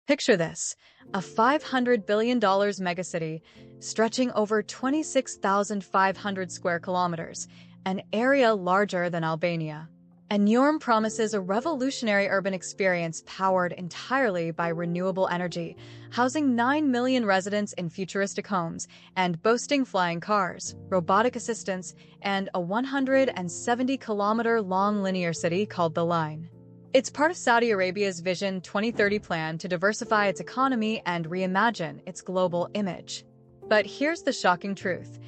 Picture this, a $500 billion megacity stretching over 26,500 square kilometers, an area larger than Albania. And NEOM promises a revolutionary urban experience powered entirely by renewable energy, housing 9 million residents in futuristic homes and boasting flying cars, robotic assistants, and a 170-kilometer-long linear city called the Line. It's part of Saudi Arabia's Vision 2030 plan to diversify its economy and reimagine its global image. But here's the shocking truth.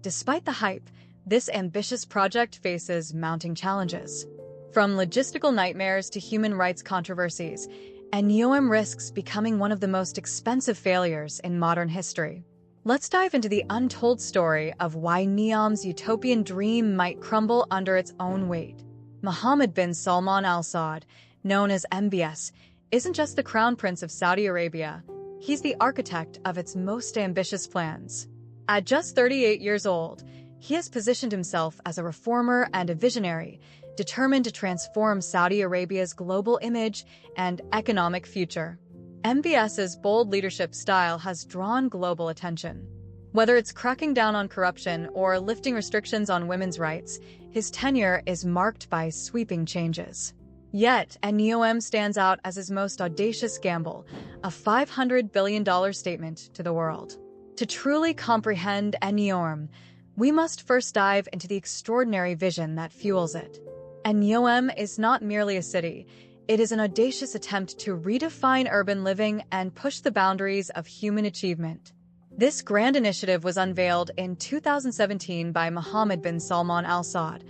Despite the hype, this ambitious project faces mounting challenges. From logistical nightmares to human rights controversies, NEOM risks becoming one of the most expensive failures in modern history. Let's dive into the untold story of why NEOM's utopian dream might crumble under its own weight. Mohammed bin Salman Al Saud, known as MBS, isn't just the crown prince of Saudi Arabia. He's the architect of its most ambitious plans. At just 38 years old, he has positioned himself as a reformer and a visionary, determined to transform Saudi Arabia's global image and economic future. MBS's bold leadership style has drawn global attention. Whether it's cracking down on corruption or lifting restrictions on women's rights, his tenure is marked by sweeping changes. Yet, NEOM stands out as his most audacious gamble, a $500 billion statement to the world. To truly comprehend NEOM, we must first dive into the extraordinary vision that fuels it. NEOM is not merely a city, it is an audacious attempt to redefine urban living and push the boundaries of human achievement. This grand initiative was unveiled in 2017 by Mohammed bin Salman Al Saud,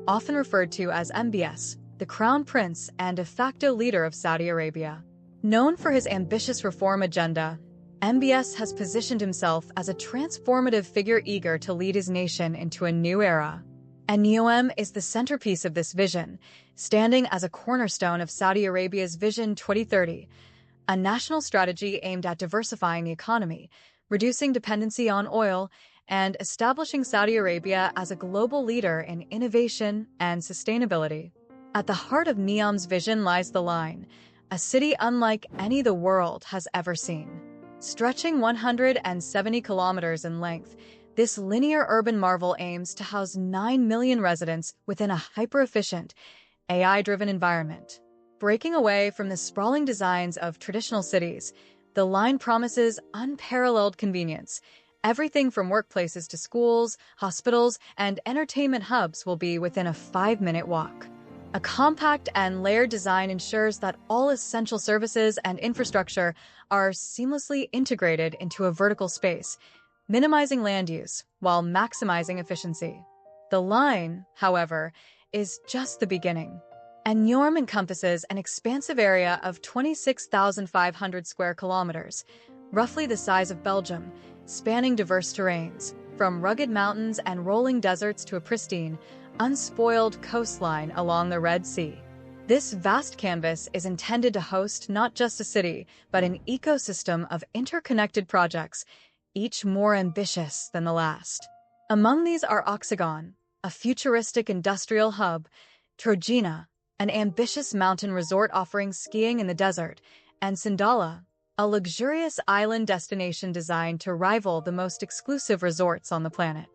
often referred to as MBS, the crown prince and de facto leader of Saudi Arabia. Known for his ambitious reform agenda, MBS has positioned himself as a transformative figure eager to lead his nation into a new era. NEOM is the centerpiece of this vision, standing as a cornerstone of Saudi Arabia's Vision 2030, a national strategy aimed at diversifying the economy, reducing dependency on oil, and establishing Saudi Arabia as a global leader in innovation and sustainability. At the heart of NEOM's vision lies the Line, a city unlike any the world has ever seen. Stretching 170 kilometers in length, this linear urban marvel aims to house 9 million residents within a hyper-efficient, AI-driven environment. Breaking away from the sprawling designs of traditional cities, the Line promises unparalleled convenience. Everything from workplaces to schools, hospitals, and entertainment hubs will be within a 5-minute walk. A compact and layered design ensures that all essential services and infrastructure are seamlessly integrated into a vertical space, minimizing land use while maximizing efficiency. The Line, however, is just the beginning. NEOM encompasses an expansive area of 26,500 square kilometers, roughly the size of Belgium, spanning diverse terrains, from rugged mountains and rolling deserts to a pristine, unspoiled coastline along the Red Sea. This vast canvas is intended to host not just a city, but an ecosystem of interconnected projects, each more ambitious than the last. Among these are Oxagon, a futuristic industrial hub, Trojena, an ambitious mountain resort offering skiing in the desert, and Sindala, a luxurious island destination designed to rival the most exclusive resorts on the planet.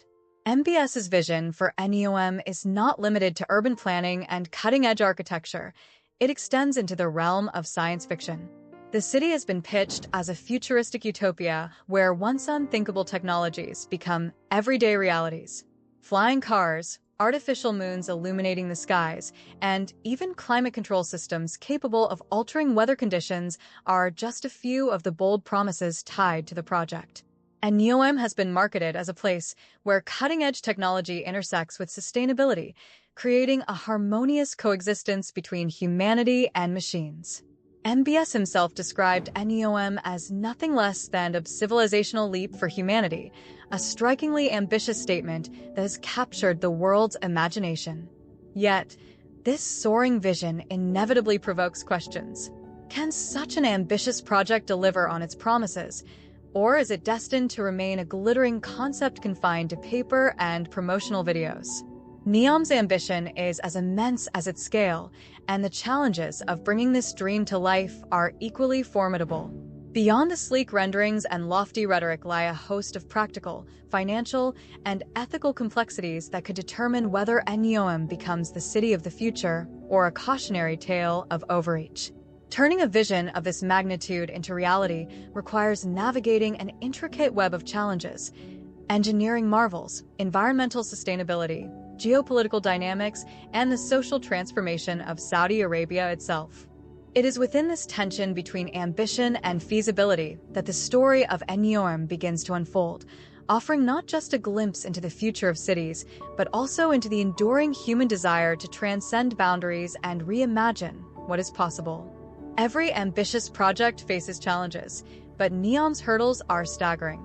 MBS's vision for NEOM is not limited to urban planning and cutting-edge architecture. It extends into the realm of science fiction. The city has been pitched as a futuristic utopia where once unthinkable technologies become everyday realities. Flying cars, artificial moons illuminating the skies, and even climate control systems capable of altering weather conditions are just a few of the bold promises tied to the project. NEOM has been marketed as a place where cutting-edge technology intersects with sustainability, creating a harmonious coexistence between humanity and machines. MBS himself described NEOM as nothing less than a civilizational leap for humanity, a strikingly ambitious statement that has captured the world's imagination. Yet, this soaring vision inevitably provokes questions. Can such an ambitious project deliver on its promises? Or is it destined to remain a glittering concept confined to paper and promotional videos? NEOM's ambition is as immense as its scale, and the challenges of bringing this dream to life are equally formidable. Beyond the sleek renderings and lofty rhetoric lie a host of practical, financial, and ethical complexities that could determine whether NEOM becomes the city of the future or a cautionary tale of overreach. Turning a vision of this magnitude into reality requires navigating an intricate web of challenges: engineering marvels, environmental sustainability, geopolitical dynamics, and the social transformation of Saudi Arabia itself. It is within this tension between ambition and feasibility that the story of NEOM begins to unfold, offering not just a glimpse into the future of cities, but also into the enduring human desire to transcend boundaries and reimagine what is possible. Every ambitious project faces challenges, but NEOM's hurdles are staggering.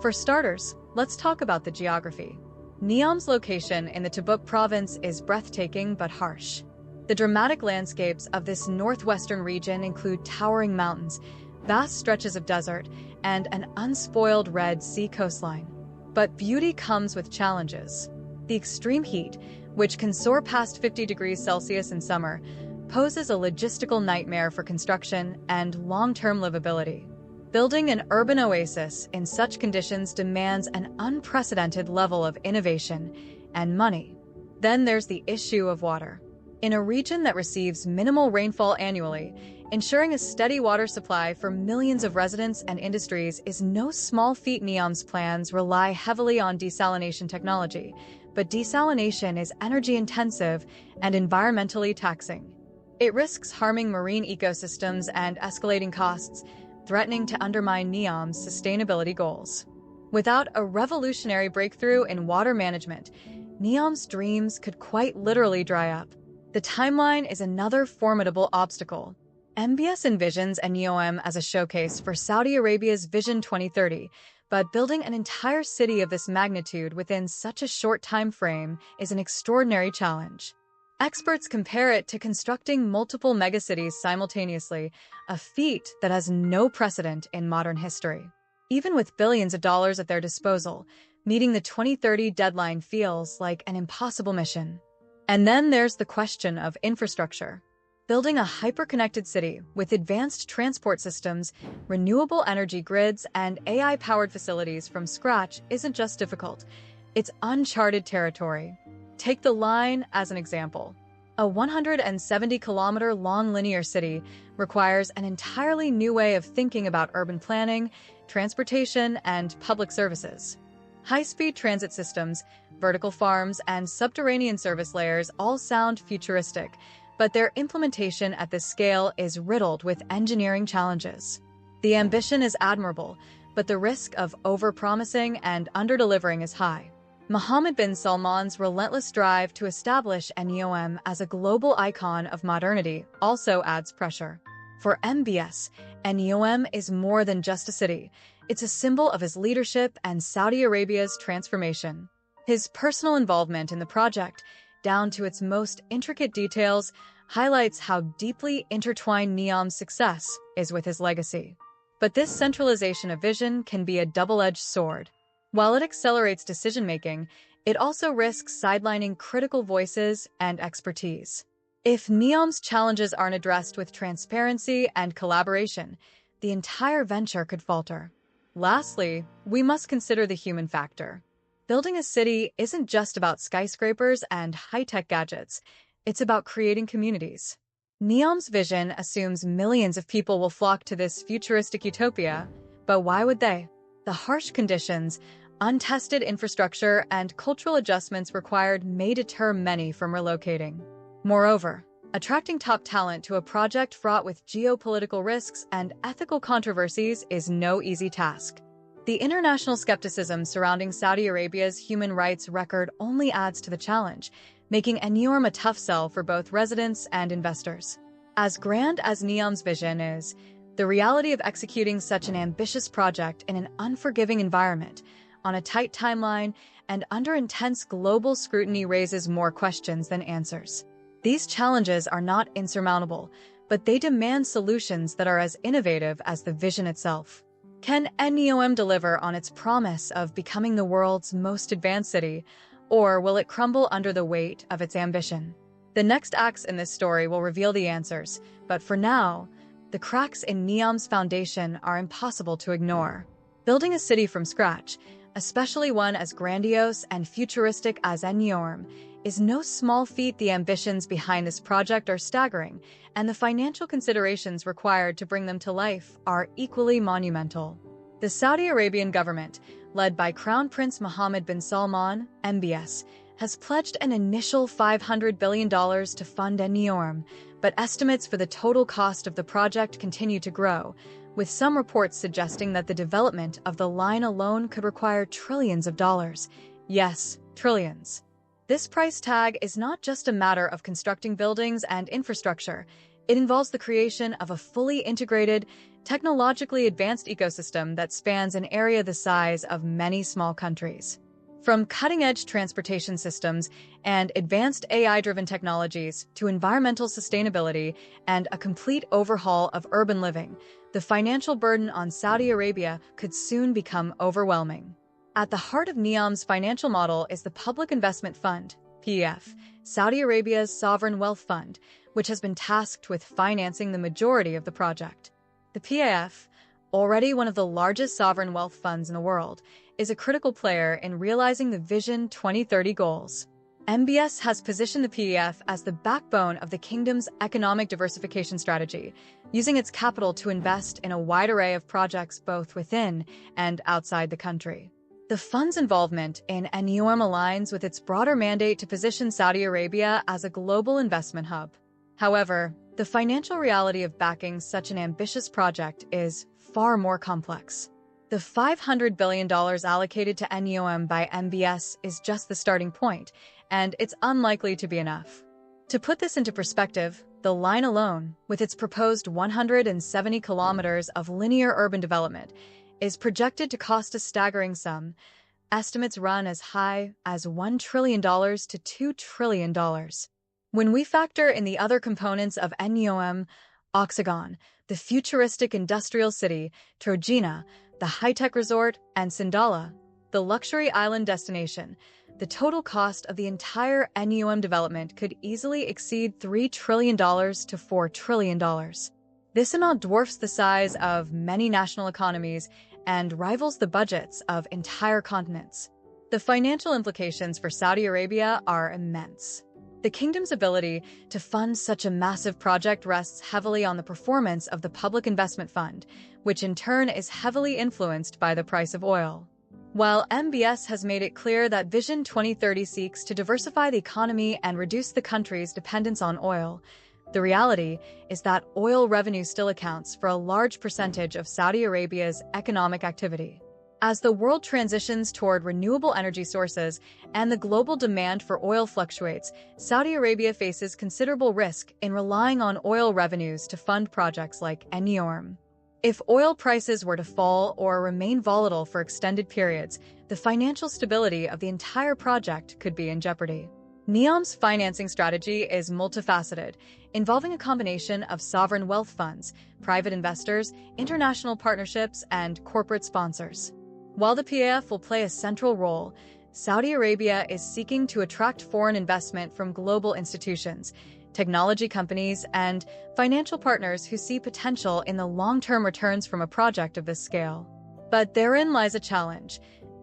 For starters, let's talk about the geography. NEOM's location in the Touted province is breathtaking but harsh. The dramatic landscapes of this northwestern region include towering mountains, vast stretches of desert, and an unspoiled Red Sea coastline. But beauty comes with challenges. The extreme heat, which can soar past 50 degrees Celsius in summer, poses a logistical nightmare for construction and long-term livability. Building an urban oasis in such conditions demands an unprecedented level of innovation and money. Then there's the issue of water. In a region that receives minimal rainfall annually, ensuring a steady water supply for millions of residents and industries is no small feat. NEOM's plans rely heavily on desalination technology, but desalination is energy-intensive and environmentally taxing. It risks harming marine ecosystems and escalating costs, threatening to undermine NEOM's sustainability goals. Without a revolutionary breakthrough in water management, NEOM's dreams could quite literally dry up. The timeline is another formidable obstacle. MBS envisions NEOM as a showcase for Saudi Arabia's Vision 2030, but building an entire city of this magnitude within such a short time frame is an extraordinary challenge. Experts compare it to constructing multiple megacities simultaneously, a feat that has no precedent in modern history. Even with billions of dollars at their disposal, meeting the 2030 deadline feels like an impossible mission. And then there's the question of infrastructure. Building a hyper-connected city with advanced transport systems, renewable energy grids, and AI-powered facilities from scratch isn't just difficult, it's uncharted territory. Take the line as an example. A 170-kilometer-long linear city requires an entirely new way of thinking about urban planning, transportation, and public services. High-speed transit systems, vertical farms, and subterranean service layers all sound futuristic, but their implementation at this scale is riddled with engineering challenges. The ambition is admirable, but the risk of over-promising and under-delivering is high. Mohammed bin Salman's relentless drive to establish NEOM as a global icon of modernity also adds pressure. For MBS, NEOM is more than just a city. It's a symbol of his leadership and Saudi Arabia's transformation. His personal involvement in the project, down to its most intricate details, highlights how deeply intertwined NEOM's success is with his legacy. But this centralization of vision can be a double-edged sword. While it accelerates decision-making, it also risks sidelining critical voices and expertise. If NEOM's challenges aren't addressed with transparency and collaboration, the entire venture could falter. Lastly, we must consider the human factor. Building a city isn't just about skyscrapers and high-tech gadgets. It's about creating communities. NEOM's vision assumes millions of people will flock to this futuristic utopia, but why would they? The harsh conditions, untested infrastructure, and cultural adjustments required may deter many from relocating. Moreover, attracting top talent to a project fraught with geopolitical risks and ethical controversies is no easy task. The international skepticism surrounding Saudi Arabia's human rights record only adds to the challenge, making NEOM a tough sell for both residents and investors. As grand as NEOM's vision is, the reality of executing such an ambitious project in an unforgiving environment, on a tight timeline, and under intense global scrutiny raises more questions than answers. These challenges are not insurmountable, but they demand solutions that are as innovative as the vision itself. Can NEOM deliver on its promise of becoming the world's most advanced city, or will it crumble under the weight of its ambition? The next acts in this story will reveal the answers, but for now, the cracks in NEOM's foundation are impossible to ignore. Building a city from scratch, especially one as grandiose and futuristic as NEOM, is no small feat. The ambitions behind this project are staggering, and the financial considerations required to bring them to life are equally monumental. The Saudi Arabian government, led by Crown Prince Mohammed bin Salman, MBS, has pledged an initial $500 billion to fund NEOM, but estimates for the total cost of the project continue to grow, with some reports suggesting that the development of the line alone could require trillions of dollars. Yes, trillions. This price tag is not just a matter of constructing buildings and infrastructure. It involves the creation of a fully integrated, technologically advanced ecosystem that spans an area the size of many small countries. From cutting-edge transportation systems and advanced AI-driven technologies to environmental sustainability and a complete overhaul of urban living, the financial burden on Saudi Arabia could soon become overwhelming. At the heart of NEOM's financial model is the Public Investment Fund, PEF, Saudi Arabia's sovereign wealth fund, which has been tasked with financing the majority of the project. The PEF, already one of the largest sovereign wealth funds in the world, is a critical player in realizing the Vision 2030 goals. MBS has positioned the PEF as the backbone of the kingdom's economic diversification strategy, using its capital to invest in a wide array of projects both within and outside the country. The fund's involvement in NEOM aligns with its broader mandate to position Saudi Arabia as a global investment hub. However, the financial reality of backing such an ambitious project is far more complex. The $500 billion allocated to NEOM by MBS is just the starting point, and it's unlikely to be enough. To put this into perspective, the line alone, with its proposed 170 kilometers of linear urban development, is projected to cost a staggering sum. Estimates run as high as $1 trillion to $2 trillion. When we factor in the other components of NEOM, Oxagon, the futuristic industrial city, Trojena, the high-tech resort, and Sindala, the luxury island destination, the total cost of the entire NEOM development could easily exceed $3 trillion to $4 trillion. This amount dwarfs the size of many national economies and rivals the budgets of entire continents. The financial implications for Saudi Arabia are immense. The kingdom's ability to fund such a massive project rests heavily on the performance of the Public Investment Fund, which in turn is heavily influenced by the price of oil. While MBS has made it clear that Vision 2030 seeks to diversify the economy and reduce the country's dependence on oil, the reality is that oil revenue still accounts for a large percentage of Saudi Arabia's economic activity. As the world transitions toward renewable energy sources and the global demand for oil fluctuates, Saudi Arabia faces considerable risk in relying on oil revenues to fund projects like NEOM. If oil prices were to fall or remain volatile for extended periods, the financial stability of the entire project could be in jeopardy. NEOM's financing strategy is multifaceted, involving a combination of sovereign wealth funds, private investors, international partnerships, and corporate sponsors. While the PAF will play a central role, Saudi Arabia is seeking to attract foreign investment from global institutions, technology companies, and financial partners who see potential in the long-term returns from a project of this scale. But therein lies a challenge: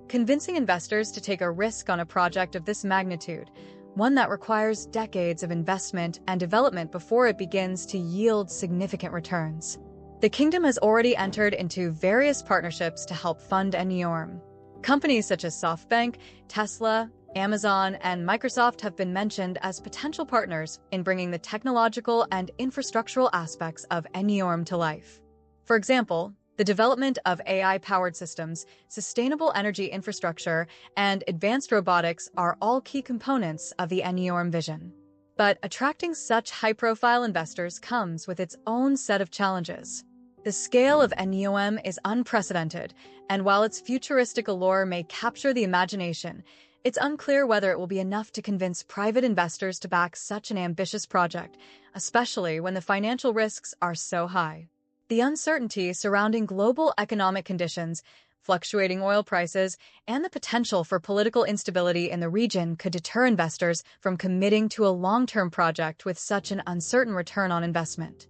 convincing investors to take a risk on a project of this magnitude, one that requires decades of investment and development before it begins to yield significant returns. The kingdom has already entered into various partnerships to help fund NEOM. Companies such as SoftBank, Tesla, Amazon, and Microsoft have been mentioned as potential partners in bringing the technological and infrastructural aspects of NEOM to life. For example, the development of AI-powered systems, sustainable energy infrastructure, and advanced robotics are all key components of the NEOM vision. But attracting such high-profile investors comes with its own set of challenges. The scale of NEOM is unprecedented, and while its futuristic allure may capture the imagination, it's unclear whether it will be enough to convince private investors to back such an ambitious project, especially when the financial risks are so high. The uncertainty surrounding global economic conditions, fluctuating oil prices, and the potential for political instability in the region could deter investors from committing to a long-term project with such an uncertain return on investment.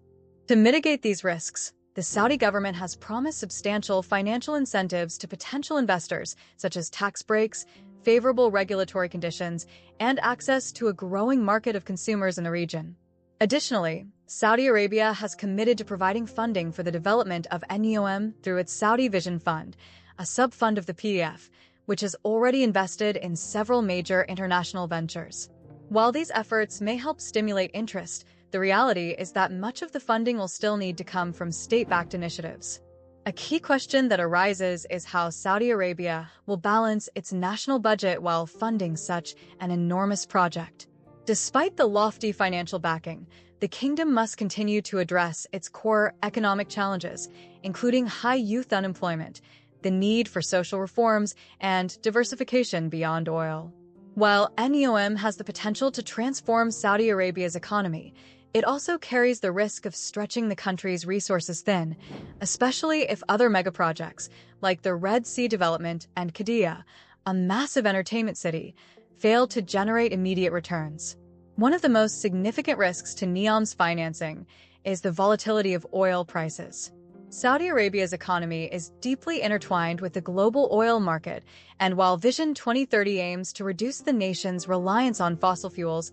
To mitigate these risks, the Saudi government has promised substantial financial incentives to potential investors, such as tax breaks, favorable regulatory conditions, and access to a growing market of consumers in the region. Additionally, Saudi Arabia has committed to providing funding for the development of NEOM through its Saudi Vision Fund, a sub-fund of the PDF, which has already invested in several major international ventures. While these efforts may help stimulate interest, the reality is that much of the funding will still need to come from state-backed initiatives. A key question that arises is how Saudi Arabia will balance its national budget while funding such an enormous project. Despite the lofty financial backing, the kingdom must continue to address its core economic challenges, including high youth unemployment, the need for social reforms, and diversification beyond oil. While NEOM has the potential to transform Saudi Arabia's economy, it also carries the risk of stretching the country's resources thin, especially if other megaprojects, like the Red Sea development and Qiddiya, a massive entertainment city, fail to generate immediate returns. One of the most significant risks to NEOM's financing is the volatility of oil prices. Saudi Arabia's economy is deeply intertwined with the global oil market, and while Vision 2030 aims to reduce the nation's reliance on fossil fuels,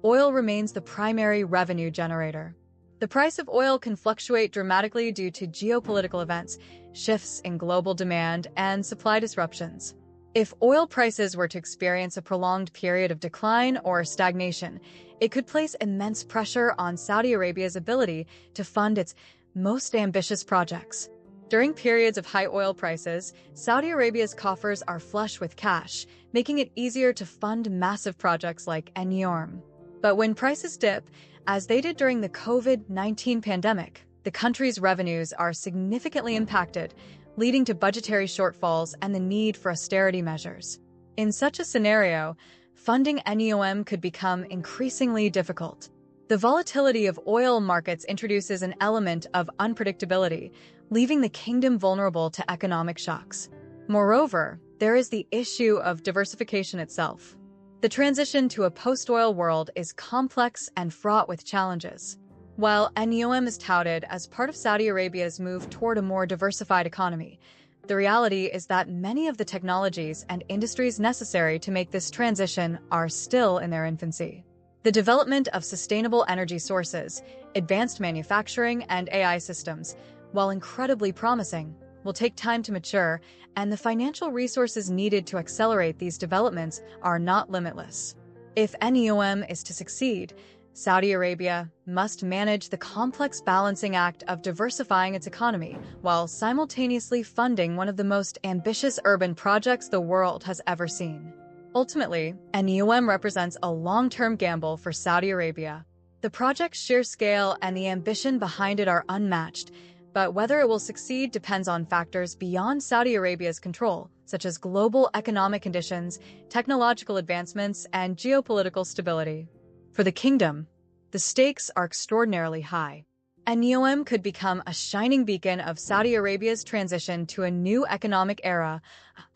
oil remains the primary revenue generator. The price of oil can fluctuate dramatically due to geopolitical events, shifts in global demand, and supply disruptions. If oil prices were to experience a prolonged period of decline or stagnation, it could place immense pressure on Saudi Arabia's ability to fund its most ambitious projects. During periods of high oil prices, Saudi Arabia's coffers are flush with cash, making it easier to fund massive projects like NEOM. But when prices dip, as they did during the COVID-19 pandemic, the country's revenues are significantly impacted, leading to budgetary shortfalls and the need for austerity measures. In such a scenario, funding NEOM could become increasingly difficult. The volatility of oil markets introduces an element of unpredictability, leaving the kingdom vulnerable to economic shocks. Moreover, there is the issue of diversification itself. The transition to a post-oil world is complex and fraught with challenges. While NEOM is touted as part of Saudi Arabia's move toward a more diversified economy, the reality is that many of the technologies and industries necessary to make this transition are still in their infancy. The development of sustainable energy sources, advanced manufacturing, and AI systems, while incredibly promising, will take time to mature, and the financial resources needed to accelerate these developments are not limitless. If NEOM is to succeed, Saudi Arabia must manage the complex balancing act of diversifying its economy while simultaneously funding one of the most ambitious urban projects the world has ever seen. Ultimately, NEOM represents a long-term gamble for Saudi Arabia. The project's sheer scale and the ambition behind it are unmatched, but whether it will succeed depends on factors beyond Saudi Arabia's control, such as global economic conditions, technological advancements, and geopolitical stability. For the kingdom, the stakes are extraordinarily high. NEOM could become a shining beacon of Saudi Arabia's transition to a new economic era,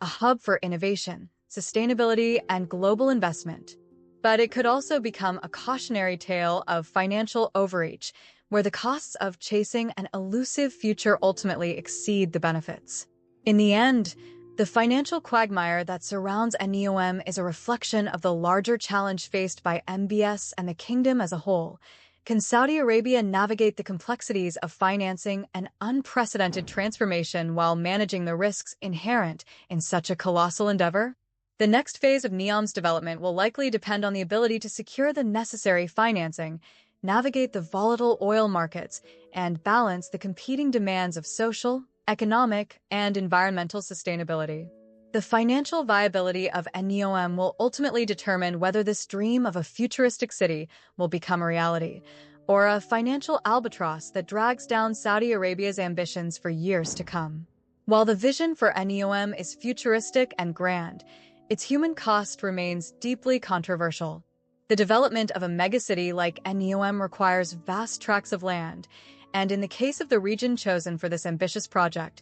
a hub for innovation, sustainability, and global investment. But it could also become a cautionary tale of financial overreach, where the costs of chasing an elusive future ultimately exceed the benefits. In the end, the financial quagmire that surrounds NEOM is a reflection of the larger challenge faced by MBS and the kingdom as a whole. Can Saudi Arabia navigate the complexities of financing an unprecedented transformation while managing the risks inherent in such a colossal endeavor? The next phase of NEOM's development will likely depend on the ability to secure the necessary financing, navigate the volatile oil markets, and balance the competing demands of social, economic, and environmental sustainability. The financial viability of NEOM will ultimately determine whether this dream of a futuristic city will become a reality, or a financial albatross that drags down Saudi Arabia's ambitions for years to come. While the vision for NEOM is futuristic and grand, its human cost remains deeply controversial. The development of a megacity like NEOM requires vast tracts of land, and in the case of the region chosen for this ambitious project,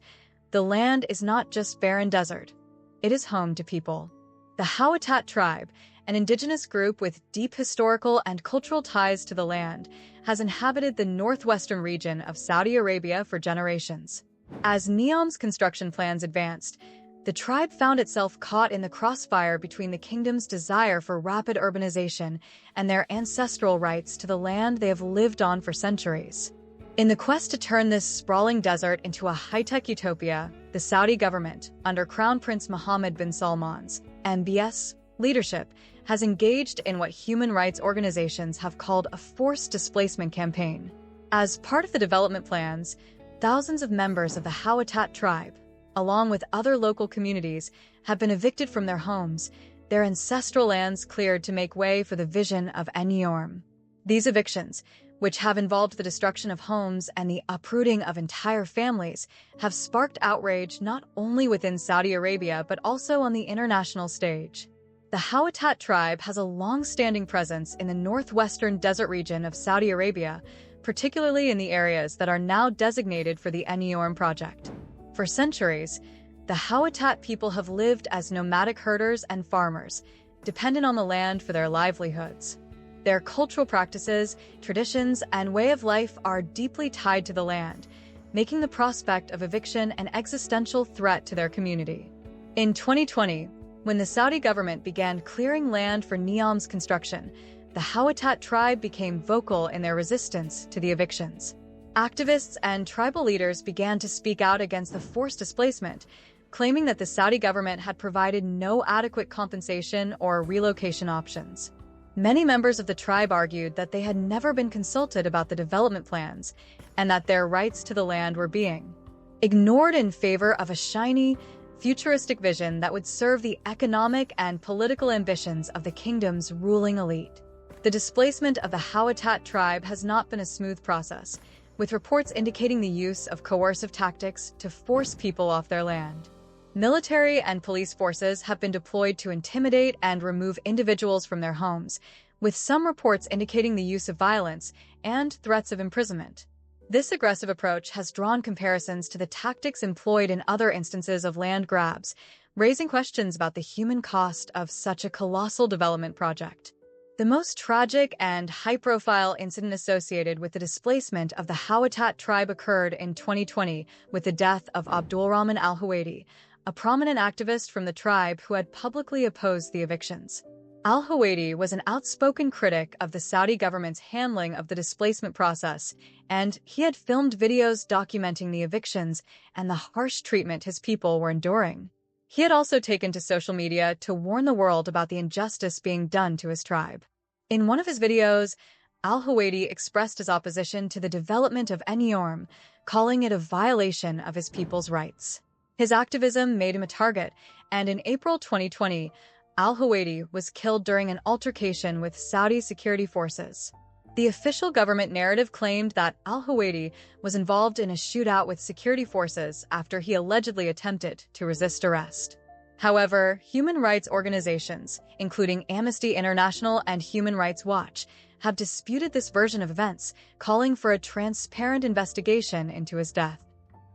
the land is not just barren desert. It is home to people. The Touted tribe, an indigenous group with deep historical and cultural ties to the land, has inhabited the northwestern region of Saudi Arabia for generations. As NEOM's construction plans advanced, the tribe found itself caught in the crossfire between the kingdom's desire for rapid urbanization and their ancestral rights to the land they have lived on for centuries. In the quest to turn this sprawling desert into a high-tech utopia, the Saudi government, under Crown Prince Mohammed bin Salman's MBS leadership, has engaged in what human rights organizations have called a forced displacement campaign. As part of the development plans, thousands of members of the Touted tribe, along with other local communities, have been evicted from their homes, their ancestral lands cleared to make way for the vision of NEOM. These evictions, which have involved the destruction of homes and the uprooting of entire families, have sparked outrage not only within Saudi Arabia but also on the international stage. The Touted tribe has a long-standing presence in the northwestern desert region of Saudi Arabia, particularly in the areas that are now designated for the NEOM project. For centuries, the Touted people have lived as nomadic herders and farmers, dependent on the land for their livelihoods. Their cultural practices, traditions, and way of life are deeply tied to the land, making the prospect of eviction an existential threat to their community. In 2020, when the Saudi government began clearing land for NEOM's construction, the Touted tribe became vocal in their resistance to the evictions. Activists and tribal leaders began to speak out against the forced displacement, claiming that the Saudi government had provided no adequate compensation or relocation options. Many members of the tribe argued that they had never been consulted about the development plans and that their rights to the land were being ignored in favor of a shiny, futuristic vision that would serve the economic and political ambitions of the kingdom's ruling elite. The displacement of the Touted tribe has not been a smooth process, with reports indicating the use of coercive tactics to force people off their land. Military and police forces have been deployed to intimidate and remove individuals from their homes, with some reports indicating the use of violence and threats of imprisonment. This aggressive approach has drawn comparisons to the tactics employed in other instances of land grabs, raising questions about the human cost of such a colossal development project. The most tragic and high-profile incident associated with the displacement of the Touted tribe occurred in 2020 with the death of Abdulrahman al-Huwaidi, a prominent activist from the tribe who had publicly opposed the evictions. Al-Huwaidi was an outspoken critic of the Saudi government's handling of the displacement process, and he had filmed videos documenting the evictions and the harsh treatment his people were enduring. He had also taken to social media to warn the world about the injustice being done to his tribe. In one of his videos, al-Huwaidi expressed his opposition to the development of NEOM, calling it a violation of his people's rights. His activism made him a target, and in April 2020, al-Huwaidi was killed during an altercation with Saudi security forces. The official government narrative claimed that al-Huwaidi was involved in a shootout with security forces after he allegedly attempted to resist arrest. However, human rights organizations, including Amnesty International and Human Rights Watch, have disputed this version of events, calling for a transparent investigation into his death.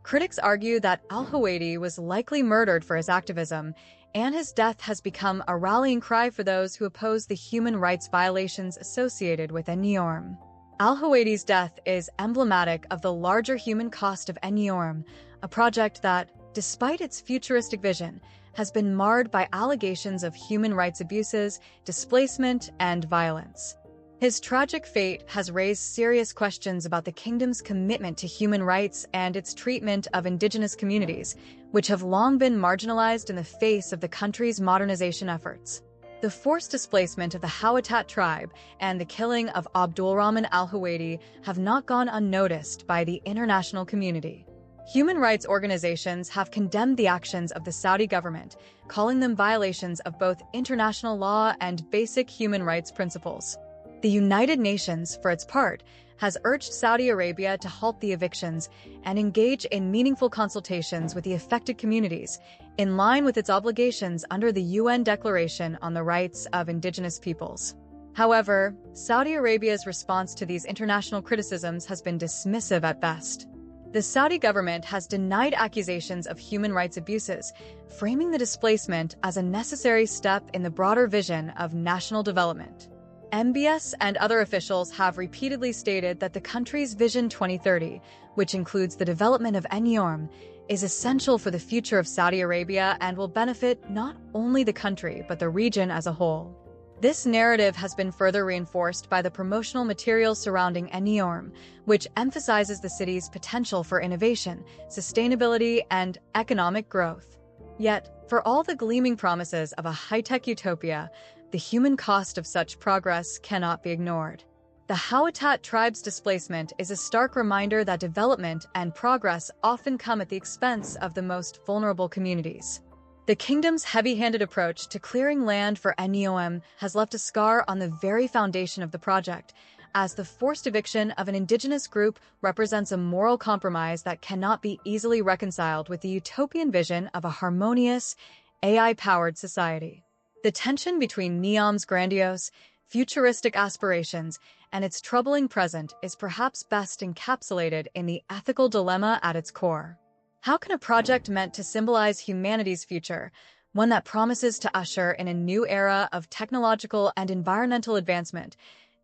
Critics argue that al-Huwaidi was likely murdered for his activism, and his death has become a rallying cry for those who oppose the human rights violations associated with NEOM. Al-Huwaidi's death is emblematic of the larger human cost of NEOM, a project that, despite its futuristic vision, has been marred by allegations of human rights abuses, displacement, and violence. His tragic fate has raised serious questions about the kingdom's commitment to human rights and its treatment of indigenous communities, which have long been marginalized in the face of the country's modernization efforts. The forced displacement of the Touted tribe and the killing of Abdulrahman al-Huwaidi have not gone unnoticed by the international community. Human rights organizations have condemned the actions of the Saudi government, calling them violations of both international law and basic human rights principles. The United Nations, for its part, has urged Saudi Arabia to halt the evictions and engage in meaningful consultations with the affected communities, in line with its obligations under the UN Declaration on the Rights of Indigenous Peoples. However, Saudi Arabia's response to these international criticisms has been dismissive at best. The Saudi government has denied accusations of human rights abuses, framing the displacement as a necessary step in the broader vision of national development. MBS and other officials have repeatedly stated that the country's Vision 2030, which includes the development of NEOM, is essential for the future of Saudi Arabia and will benefit not only the country but the region as a whole. This narrative has been further reinforced by the promotional materials surrounding NEOM, which emphasizes the city's potential for innovation, sustainability, and economic growth. Yet, for all the gleaming promises of a high-tech utopia, the human cost of such progress cannot be ignored. The Touted tribe's displacement is a stark reminder that development and progress often come at the expense of the most vulnerable communities. The kingdom's heavy-handed approach to clearing land for NEOM has left a scar on the very foundation of the project, as the forced eviction of an indigenous group represents a moral compromise that cannot be easily reconciled with the utopian vision of a harmonious, AI-powered society. The tension between NEOM's grandiose, futuristic aspirations and its troubling present is perhaps best encapsulated in the ethical dilemma at its core. How can a project meant to symbolize humanity's future, one that promises to usher in a new era of technological and environmental advancement,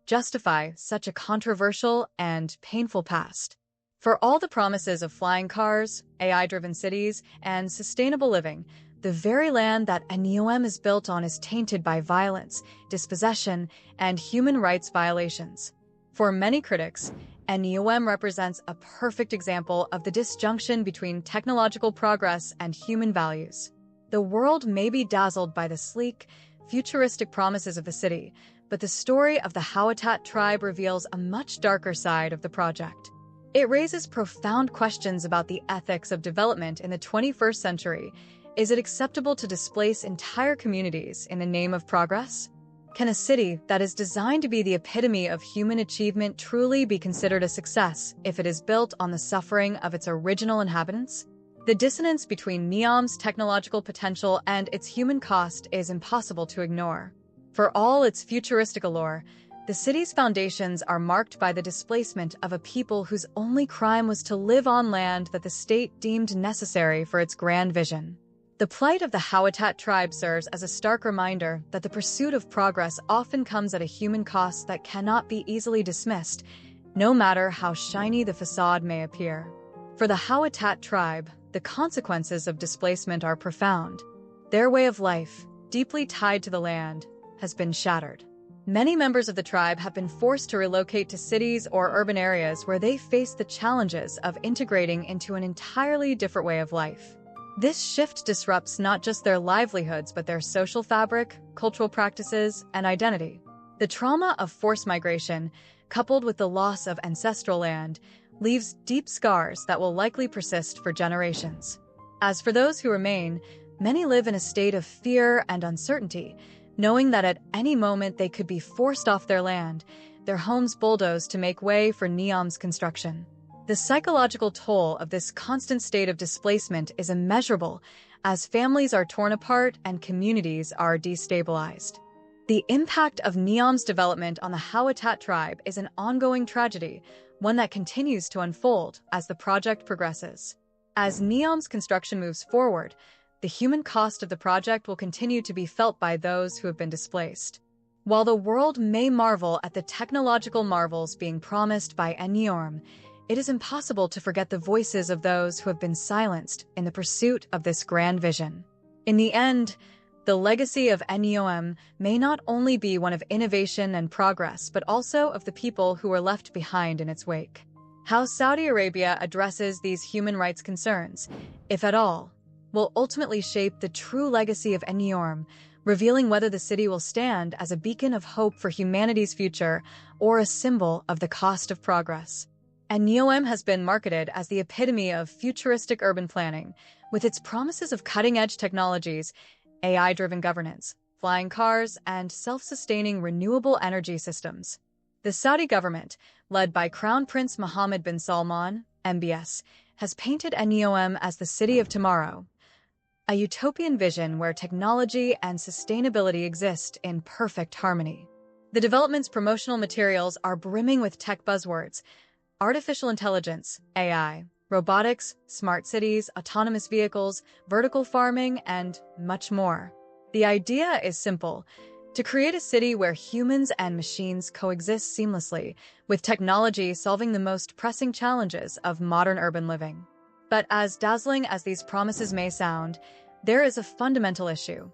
justify such a controversial and painful past? For all the promises of flying cars, AI-driven cities, and sustainable living, the very land that NEOM is built on is tainted by violence, dispossession, and human rights violations. For many critics, NEOM represents a perfect example of the disjunction between technological progress and human values. The world may be dazzled by the sleek, futuristic promises of the city, but the story of the Touted tribe reveals a much darker side of the project. It raises profound questions about the ethics of development in the 21st century. Is it acceptable to displace entire communities in the name of progress? Can a city that is designed to be the epitome of human achievement truly be considered a success if it is built on the suffering of its original inhabitants? The dissonance between NEOM's technological potential and its human cost is impossible to ignore. For all its futuristic allure, the city's foundations are marked by the displacement of a people whose only crime was to live on land that the state deemed necessary for its grand vision. The plight of the Touted tribe serves as a stark reminder that the pursuit of progress often comes at a human cost that cannot be easily dismissed, no matter how shiny the facade may appear. For the Touted tribe, the consequences of displacement are profound. Their way of life, deeply tied to the land, has been shattered. Many members of the tribe have been forced to relocate to cities or urban areas where they face the challenges of integrating into an entirely different way of life. This shift disrupts not just their livelihoods but their social fabric, cultural practices, and identity. The trauma of forced migration, coupled with the loss of ancestral land, leaves deep scars that will likely persist for generations. As for those who remain, many live in a state of fear and uncertainty, knowing that at any moment they could be forced off their land, their homes bulldozed to make way for NEOM's construction. The psychological toll of this constant state of displacement is immeasurable, as families are torn apart and communities are destabilized. The impact of NEOM's development on the Touted tribe is an ongoing tragedy, one that continues to unfold as the project progresses. As NEOM's construction moves forward, the human cost of the project will continue to be felt by those who have been displaced. While the world may marvel at the technological marvels being promised by NEOM, it is impossible to forget the voices of those who have been silenced in the pursuit of this grand vision. In the end, the legacy of NEOM may not only be one of innovation and progress, but also of the people who were left behind in its wake. How Saudi Arabia addresses these human rights concerns, if at all, will ultimately shape the true legacy of NEOM, revealing whether the city will stand as a beacon of hope for humanity's future or a symbol of the cost of progress. NEOM has been marketed as the epitome of futuristic urban planning, with its promises of cutting-edge technologies, AI-driven governance, flying cars, and self-sustaining renewable energy systems. The Saudi government, led by Crown Prince Mohammed bin Salman, MBS, has painted NEOM as the city of tomorrow, a utopian vision where technology and sustainability exist in perfect harmony. The development's promotional materials are brimming with tech buzzwords: artificial intelligence, AI, robotics, smart cities, autonomous vehicles, vertical farming, and much more. The idea is simple: to create a city where humans and machines coexist seamlessly, with technology solving the most pressing challenges of modern urban living. But as dazzling as these promises may sound, there is a fundamental issue.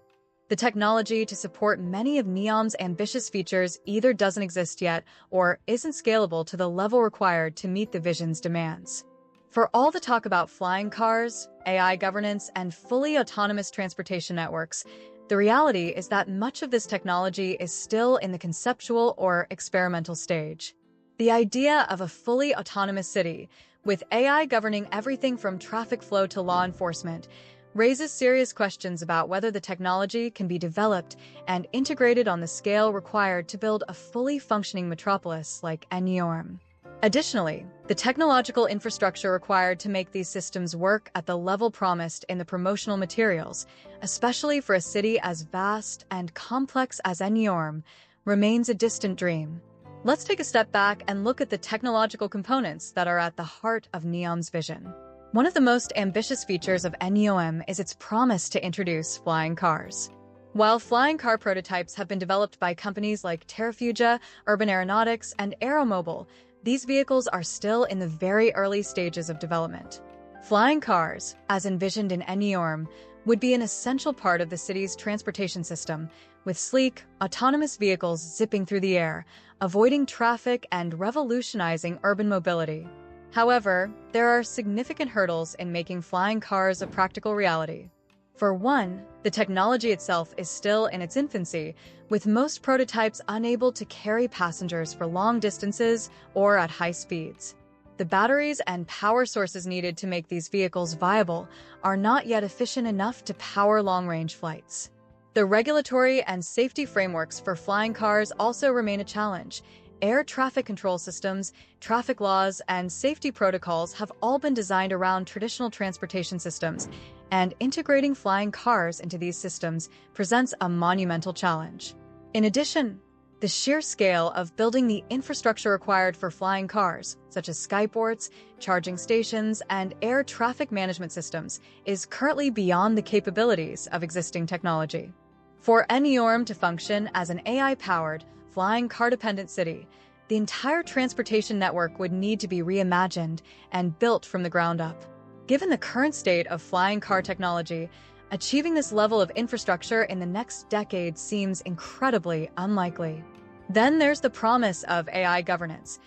The technology to support many of NEOM's ambitious features either doesn't exist yet or isn't scalable to the level required to meet the vision's demands. For all the talk about flying cars, AI governance, and fully autonomous transportation networks, the reality is that much of this technology is still in the conceptual or experimental stage. The idea of a fully autonomous city, with AI governing everything from traffic flow to law enforcement, raises serious questions about whether the technology can be developed and integrated on the scale required to build a fully functioning metropolis like NEOM. Additionally, the technological infrastructure required to make these systems work at the level promised in the promotional materials, especially for a city as vast and complex as NEOM, remains a distant dream. Let's take a step back and look at the technological components that are at the heart of NEOM's vision. One of the most ambitious features of NEOM is its promise to introduce flying cars. While flying car prototypes have been developed by companies like Terrafugia, Urban Aeronautics, and Aeromobile, these vehicles are still in the very early stages of development. Flying cars, as envisioned in NEOM, would be an essential part of the city's transportation system, with sleek, autonomous vehicles zipping through the air, avoiding traffic and revolutionizing urban mobility. However, there are significant hurdles in making flying cars a practical reality. For one, the technology itself is still in its infancy, with most prototypes unable to carry passengers for long distances or at high speeds. The batteries and power sources needed to make these vehicles viable are not yet efficient enough to power long-range flights. The regulatory and safety frameworks for flying cars also remain a challenge. Air traffic control systems, traffic laws, and safety protocols have all been designed around traditional transportation systems, and integrating flying cars into these systems presents a monumental challenge. In addition, the sheer scale of building the infrastructure required for flying cars, such as skyports, charging stations, and air traffic management systems, is currently beyond the capabilities of existing technology. For NEOM to function as an AI-powered, flying car-dependent city, the entire transportation network would need to be reimagined and built from the ground up. Given the current state of flying car technology, achieving this level of infrastructure in the next decade seems incredibly unlikely. Then there's the promise of AI governance,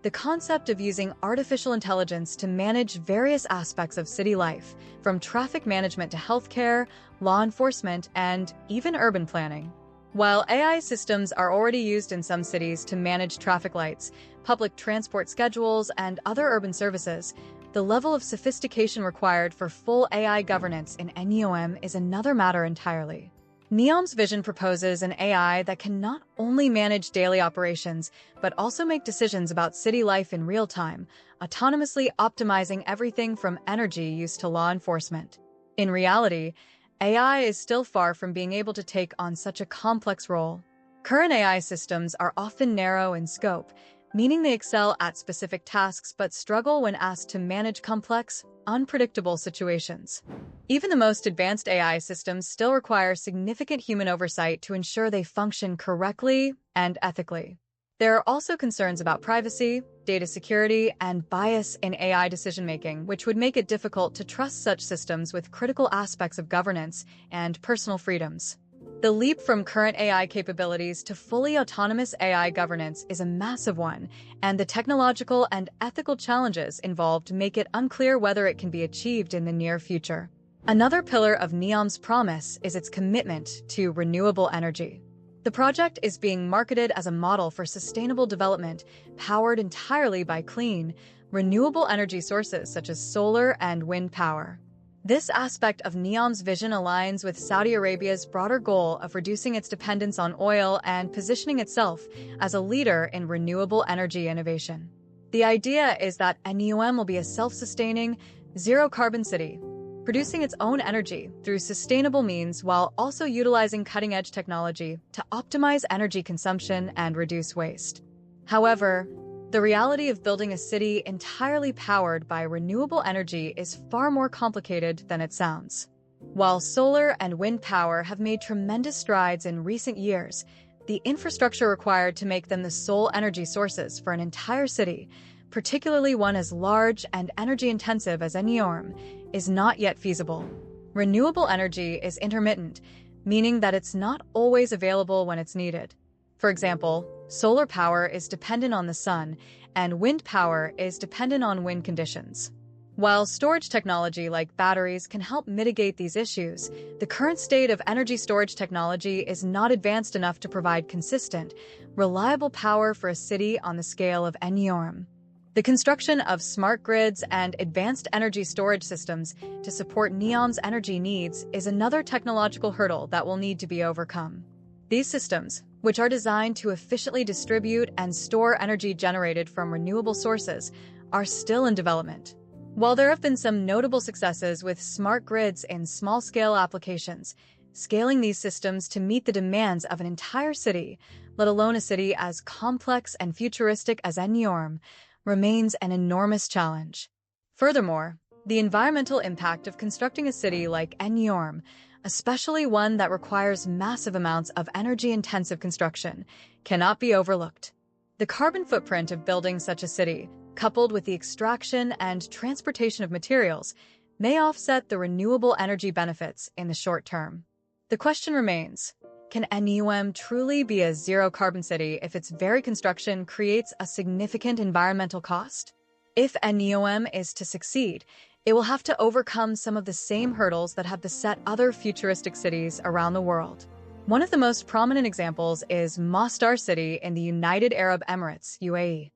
the concept of using artificial intelligence to manage various aspects of city life, from traffic management to healthcare, law enforcement, and even urban planning. While AI systems are already used in some cities to manage traffic lights, public transport schedules, and other urban services, the level of sophistication required for full AI governance in NEOM is another matter entirely. NEOM's vision proposes an AI that can not only manage daily operations, but also make decisions about city life in real time, autonomously optimizing everything from energy use to law enforcement. In reality, AI is still far from being able to take on such a complex role. Current AI systems are often narrow in scope, meaning they excel at specific tasks but struggle when asked to manage complex, unpredictable situations. Even the most advanced AI systems still require significant human oversight to ensure they function correctly and ethically. There are also concerns about privacy, data security, and bias in AI decision-making, which would make it difficult to trust such systems with critical aspects of governance and personal freedoms. The leap from current AI capabilities to fully autonomous AI governance is a massive one, and the technological and ethical challenges involved make it unclear whether it can be achieved in the near future. Another pillar of NEOM's promise is its commitment to renewable energy. The project is being marketed as a model for sustainable development, powered entirely by clean, renewable energy sources such as solar and wind power. This aspect of NEOM's vision aligns with Saudi Arabia's broader goal of reducing its dependence on oil and positioning itself as a leader in renewable energy innovation. The idea is that NEOM will be a self-sustaining, zero-carbon city, producing its own energy through sustainable means while also utilizing cutting-edge technology to optimize energy consumption and reduce waste. However, The reality of building a city entirely powered by renewable energy is far more complicated than it sounds. While solar and wind power have made tremendous strides in recent years, the infrastructure required to make them the sole energy sources for an entire city, particularly one as large and energy-intensive as NEOM, is not yet feasible. Renewable energy is intermittent, meaning that it's not always available when it's needed. For example, solar power is dependent on the sun, and wind power is dependent on wind conditions. While storage technology like batteries can help mitigate these issues, the current state of energy storage technology is not advanced enough to provide consistent, reliable power for a city on the scale of NEOM. The construction of smart grids and advanced energy storage systems to support NEOM's energy needs is another technological hurdle that will need to be overcome. These systems, which are designed to efficiently distribute and store energy generated from renewable sources, are still in development. While there have been some notable successes with smart grids in small-scale applications, scaling these systems to meet the demands of an entire city, let alone a city as complex and futuristic as NEOM, remains an enormous challenge. Furthermore, the environmental impact of constructing a city like NEOM, especially one that requires massive amounts of energy-intensive construction, cannot be overlooked. The carbon footprint of building such a city, coupled with the extraction and transportation of materials, may offset the renewable energy benefits in the short term. The question remains, can NEOM truly be a zero-carbon city if its very construction creates a significant environmental cost? If NEOM is to succeed, it will have to overcome some of the same hurdles that have beset other futuristic cities around the world. One of the most prominent examples is Masdar City in the United Arab Emirates, UAE.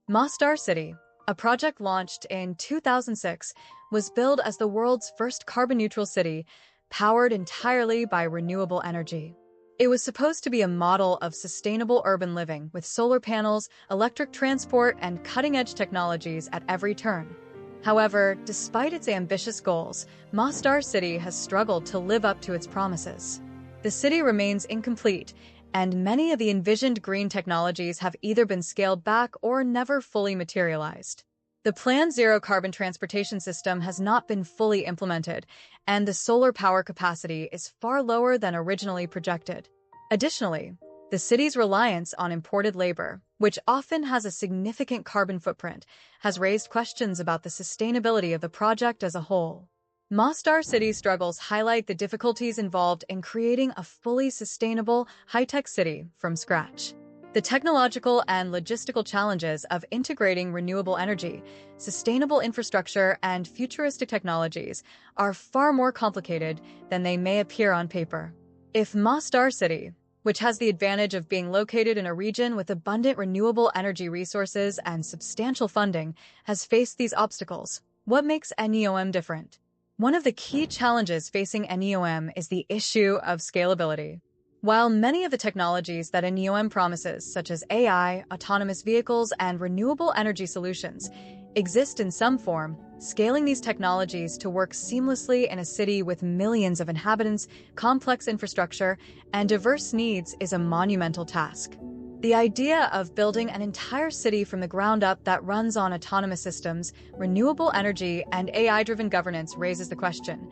Masdar City, a project launched in 2006, was billed as the world's first carbon-neutral city, powered entirely by renewable energy. It was supposed to be a model of sustainable urban living with solar panels, electric transport, and cutting-edge technologies at every turn. However, despite its ambitious goals, Masdar City has struggled to live up to its promises. The city remains incomplete, and many of the envisioned green technologies have either been scaled back or never fully materialized. The planned zero-carbon transportation system has not been fully implemented, and the solar power capacity is far lower than originally projected. Additionally, the city's reliance on imported labor, which often has a significant carbon footprint, has raised questions about the sustainability of the project as a whole. Masdar City's struggles highlight the difficulties involved in creating a fully sustainable, high-tech city from scratch. The technological and logistical challenges of integrating renewable energy, sustainable infrastructure, and futuristic technologies are far more complicated than they may appear on paper. If Masdar City, which has the advantage of being located in a region with abundant renewable energy resources and substantial funding, has faced these obstacles, what makes NEOM different? One of the key challenges facing NEOM is the issue of scalability. While many of the technologies that NEOM promises, such as AI, autonomous vehicles, and renewable energy solutions, exist in some form, scaling these technologies to work seamlessly in a city with millions of inhabitants, complex infrastructure, and diverse needs is a monumental task. The idea of building an entire city from the ground up that runs on autonomous systems, renewable energy, and AI-driven governance raises the question: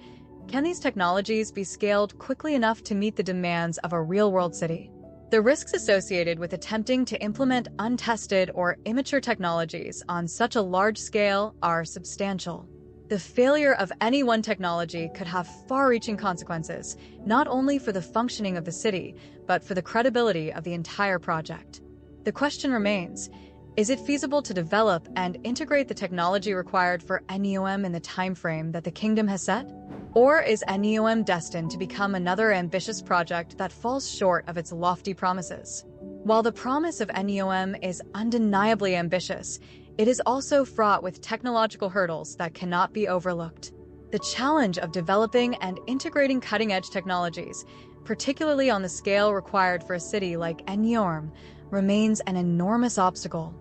can these technologies be scaled quickly enough to meet the demands of a real-world city? The risks associated with attempting to implement untested or immature technologies on such a large scale are substantial. The failure of any one technology could have far-reaching consequences, not only for the functioning of the city, but for the credibility of the entire project. The question remains, is it feasible to develop and integrate the technology required for NEOM in the timeframe that the kingdom has set? Or is NEOM destined to become another ambitious project that falls short of its lofty promises? While the promise of NEOM is undeniably ambitious, it is also fraught with technological hurdles that cannot be overlooked. The challenge of developing and integrating cutting-edge technologies, particularly on the scale required for a city like NEOM, remains an enormous obstacle.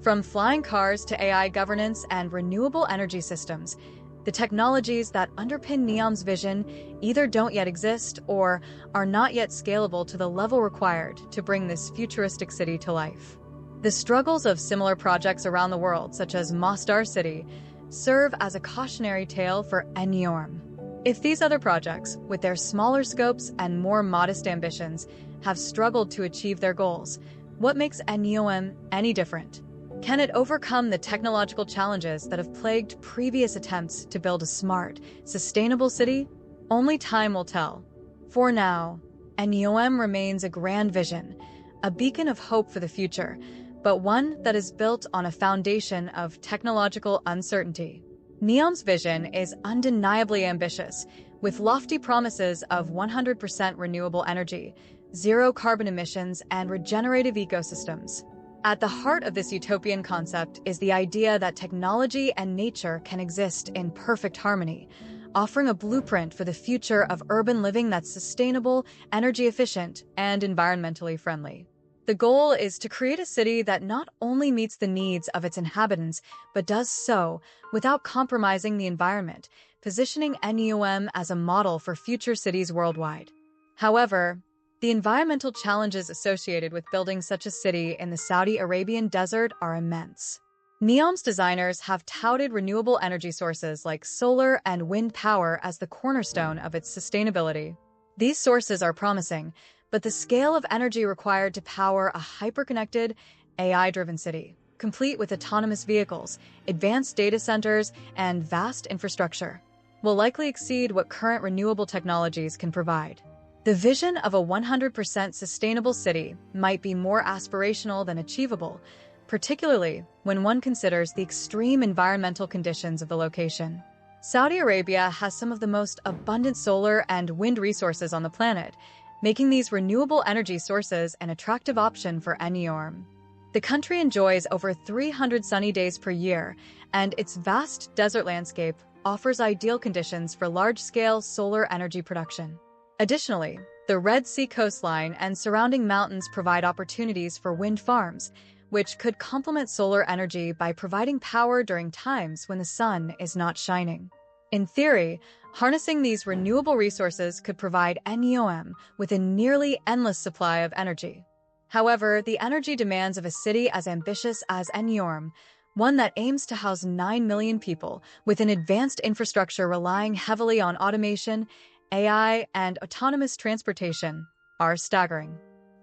From flying cars to AI governance and renewable energy systems, the technologies that underpin NEOM's vision either don't yet exist or are not yet scalable to the level required to bring this futuristic city to life. The struggles of similar projects around the world, such as Mostar City, serve as a cautionary tale for NEOM. If these other projects, with their smaller scopes and more modest ambitions, have struggled to achieve their goals, what makes NEOM any different? Can it overcome the technological challenges that have plagued previous attempts to build a smart, sustainable city? Only time will tell. For now, NEOM remains a grand vision, a beacon of hope for the future, but one that is built on a foundation of technological uncertainty. NEOM's vision is undeniably ambitious, with lofty promises of 100% renewable energy, zero carbon emissions, and regenerative ecosystems. At the heart of this utopian concept is the idea that technology and nature can exist in perfect harmony, offering a blueprint for the future of urban living that's sustainable, energy efficient, and environmentally friendly. The goal is to create a city that not only meets the needs of its inhabitants, but does so without compromising the environment, positioning NEOM as a model for future cities worldwide. However, the environmental challenges associated with building such a city in the Saudi Arabian desert are immense. NEOM's designers have touted renewable energy sources like solar and wind power as the cornerstone of its sustainability. These sources are promising, but the scale of energy required to power a hyper-connected, AI-driven city, complete with autonomous vehicles, advanced data centers, and vast infrastructure, will likely exceed what current renewable technologies can provide. The vision of a 100% sustainable city might be more aspirational than achievable, particularly when one considers the extreme environmental conditions of the location. Saudi Arabia has some of the most abundant solar and wind resources on the planet, making these renewable energy sources an attractive option for NEOM. The country enjoys over 300 sunny days per year, and its vast desert landscape offers ideal conditions for large-scale solar energy production. Additionally, the Red Sea coastline and surrounding mountains provide opportunities for wind farms, which could complement solar energy by providing power during times when the sun is not shining. In theory, harnessing these renewable resources could provide NEOM with a nearly endless supply of energy. However, the energy demands of a city as ambitious as NEOM, one that aims to house 9 million people with an advanced infrastructure relying heavily on automation, AI, and autonomous transportation, are staggering.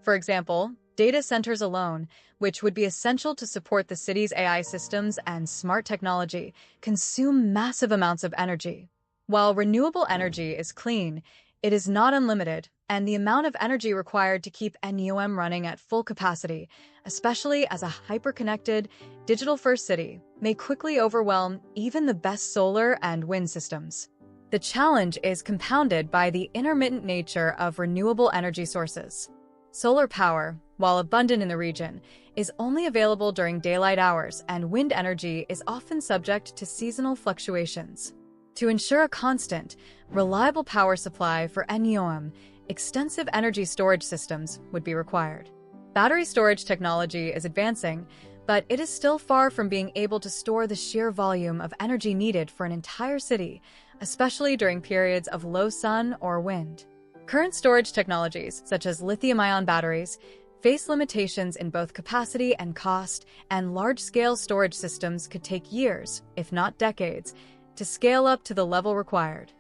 For example, data centers alone, which would be essential to support the city's AI systems and smart technology, consume massive amounts of energy. While renewable energy is clean, it is not unlimited, and the amount of energy required to keep NEOM running at full capacity, especially as a hyper-connected, digital-first city, may quickly overwhelm even the best solar and wind systems. The challenge is compounded by the intermittent nature of renewable energy sources. Solar power, while abundant in the region, is only available during daylight hours, and wind energy is often subject to seasonal fluctuations. To ensure a constant, reliable power supply for NEOM, extensive energy storage systems would be required. Battery storage technology is advancing, but it is still far from being able to store the sheer volume of energy needed for an entire city, especially during periods of low sun or wind. Current storage technologies, such as lithium-ion batteries, face limitations in both capacity and cost, and large-scale storage systems could take years, if not decades, to scale up to the level required.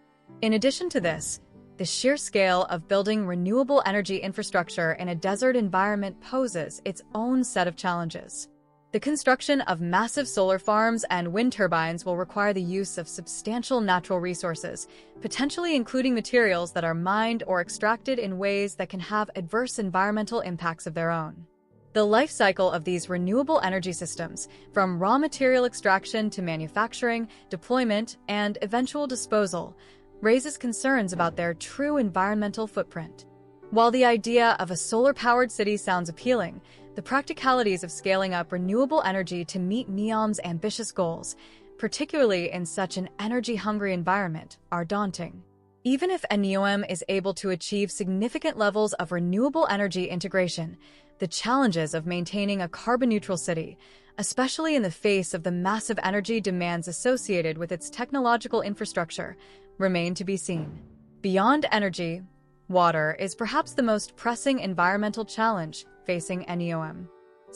In addition to this, the sheer scale of building renewable energy infrastructure in a desert environment poses its own set of challenges. The construction of massive solar farms and wind turbines will require the use of substantial natural resources, potentially including materials that are mined or extracted in ways that can have adverse environmental impacts of their own. The life cycle of these renewable energy systems, from raw material extraction to manufacturing, deployment, and eventual disposal, raises concerns about their true environmental footprint. While the idea of a solar-powered city sounds appealing, the practicalities of scaling up renewable energy to meet NEOM's ambitious goals, particularly in such an energy-hungry environment, are daunting. Even if NEOM is able to achieve significant levels of renewable energy integration, the challenges of maintaining a carbon-neutral city, especially in the face of the massive energy demands associated with its technological infrastructure, remain to be seen. Beyond energy, water is perhaps the most pressing environmental challenge facing NEOM.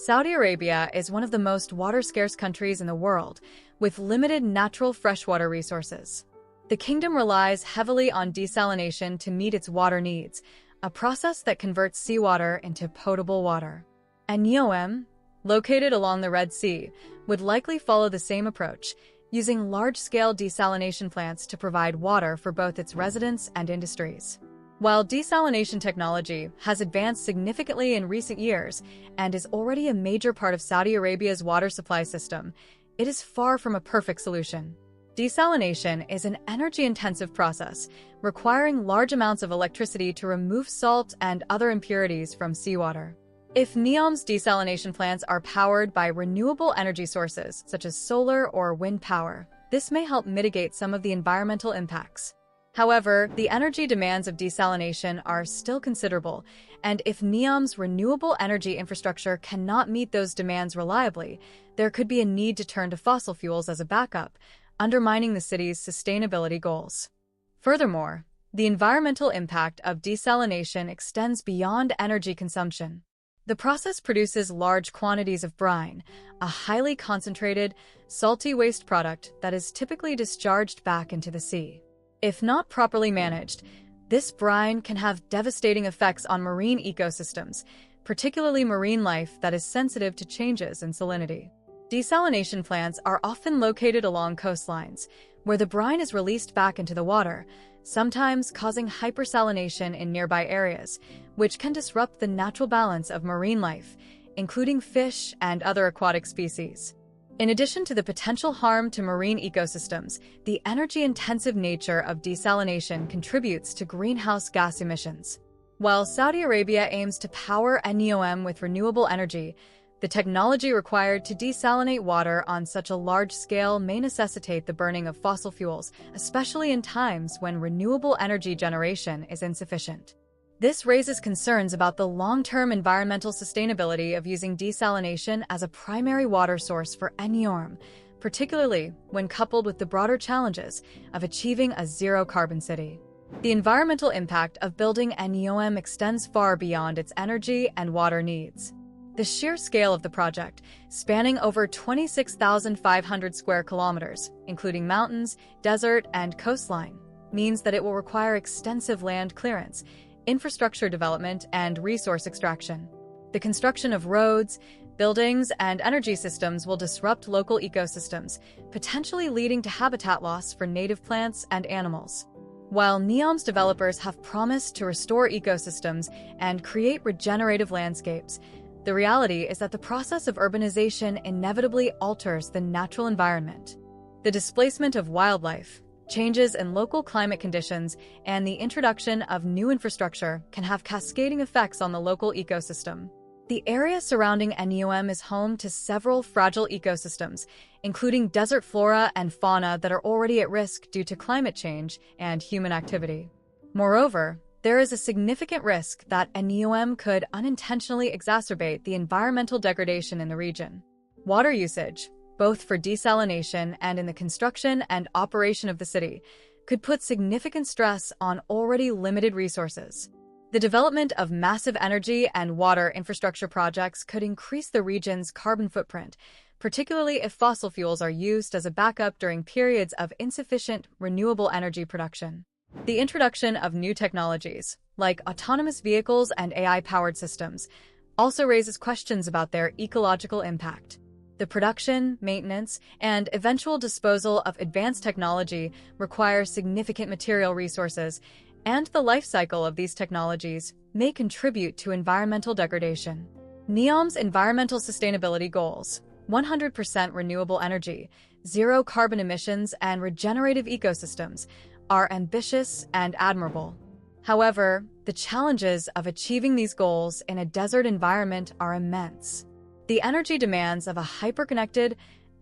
Saudi Arabia is one of the most water-scarce countries in the world, with limited natural freshwater resources. The kingdom relies heavily on desalination to meet its water needs, a process that converts seawater into potable water. And NEOM, located along the Red Sea, would likely follow the same approach, using large-scale desalination plants to provide water for both its residents and industries. While desalination technology has advanced significantly in recent years and is already a major part of Saudi Arabia's water supply system, it is far from a perfect solution. Desalination is an energy-intensive process, requiring large amounts of electricity to remove salt and other impurities from seawater. If NEOM's desalination plants are powered by renewable energy sources, such as solar or wind power, this may help mitigate some of the environmental impacts. However, the energy demands of desalination are still considerable, and if NEOM's renewable energy infrastructure cannot meet those demands reliably, there could be a need to turn to fossil fuels as a backup, undermining the city's sustainability goals. Furthermore, the environmental impact of desalination extends beyond energy consumption. The process produces large quantities of brine, a highly concentrated, salty waste product that is typically discharged back into the sea. If not properly managed, this brine can have devastating effects on marine ecosystems, particularly marine life that is sensitive to changes in salinity. Desalination plants are often located along coastlines, where the brine is released back into the water, sometimes causing hypersalination in nearby areas, which can disrupt the natural balance of marine life, including fish and other aquatic species. In addition to the potential harm to marine ecosystems, the energy-intensive nature of desalination contributes to greenhouse gas emissions. While Saudi Arabia aims to power NEOM with renewable energy, the technology required to desalinate water on such a large scale may necessitate the burning of fossil fuels, especially in times when renewable energy generation is insufficient. This raises concerns about the long-term environmental sustainability of using desalination as a primary water source for NEOM, particularly when coupled with the broader challenges of achieving a zero-carbon city. The environmental impact of building NEOM extends far beyond its energy and water needs. The sheer scale of the project, spanning over 26,500 square kilometers, including mountains, desert, and coastline, means that it will require extensive land clearance, infrastructure development, and resource extraction. The construction of roads, buildings, and energy systems will disrupt local ecosystems, potentially leading to habitat loss for native plants and animals. While NEOM's developers have promised to restore ecosystems and create regenerative landscapes, the reality is that the process of urbanization inevitably alters the natural environment. The displacement of wildlife, changes in local climate conditions, and the introduction of new infrastructure can have cascading effects on the local ecosystem. The area surrounding NEOM is home to several fragile ecosystems, including desert flora and fauna that are already at risk due to climate change and human activity. Moreover, there is a significant risk that NEOM could unintentionally exacerbate the environmental degradation in the region. Water usage, both for desalination and in the construction and operation of the city, could put significant stress on already limited resources. The development of massive energy and water infrastructure projects could increase the region's carbon footprint, particularly if fossil fuels are used as a backup during periods of insufficient renewable energy production. The introduction of new technologies, like autonomous vehicles and AI-powered systems, also raises questions about their ecological impact. The production, maintenance, and eventual disposal of advanced technology require significant material resources, and the life cycle of these technologies may contribute to environmental degradation. NEOM's environmental sustainability goals, 100% renewable energy, zero carbon emissions, and regenerative ecosystems, are ambitious and admirable. However, the challenges of achieving these goals in a desert environment are immense. The energy demands of a hyperconnected,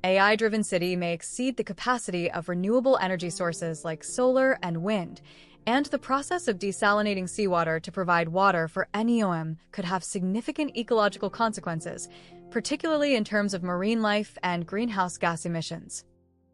AI-driven city may exceed the capacity of renewable energy sources like solar and wind, and the process of desalinating seawater to provide water for NEOM could have significant ecological consequences, particularly in terms of marine life and greenhouse gas emissions.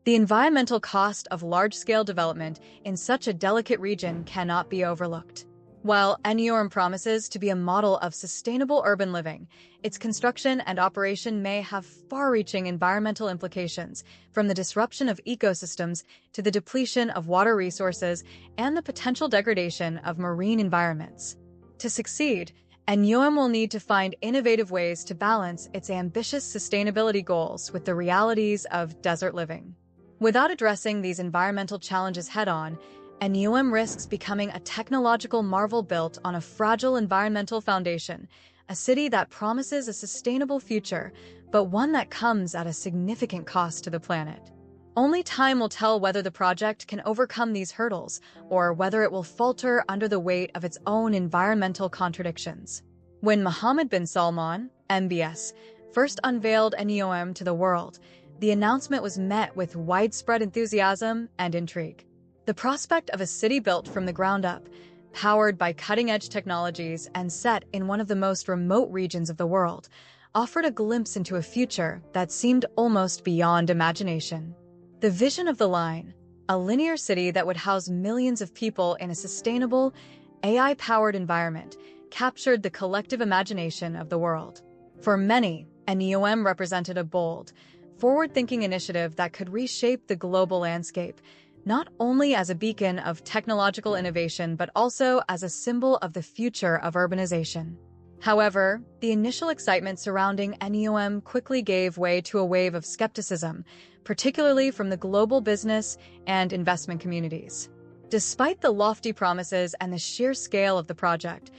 The environmental cost of large-scale development in such a delicate region cannot be overlooked. While NEOM promises to be a model of sustainable urban living, its construction and operation may have far-reaching environmental implications, from the disruption of ecosystems to the depletion of water resources and the potential degradation of marine environments. To succeed, NEOM will need to find innovative ways to balance its ambitious sustainability goals with the realities of desert living. Without addressing these environmental challenges head-on, NEOM risks becoming a technological marvel built on a fragile environmental foundation, a city that promises a sustainable future, but one that comes at a significant cost to the planet. Only time will tell whether the project can overcome these hurdles, or whether it will falter under the weight of its own environmental contradictions. When Mohammed bin Salman, MBS, first unveiled NEOM to the world, the announcement was met with widespread enthusiasm and intrigue. The prospect of a city built from the ground up, powered by cutting-edge technologies and set in one of the most remote regions of the world, offered a glimpse into a future that seemed almost beyond imagination. The vision of the line, a linear city that would house millions of people in a sustainable, AI-powered environment, captured the collective imagination of the world. For many, NEOM represented a bold, forward-thinking initiative that could reshape the global landscape, not only as a beacon of technological innovation but also as a symbol of the future of urbanization. However, the initial excitement surrounding NEOM quickly gave way to a wave of skepticism, particularly from the global business and investment communities. Despite the lofty promises and the sheer scale of the project,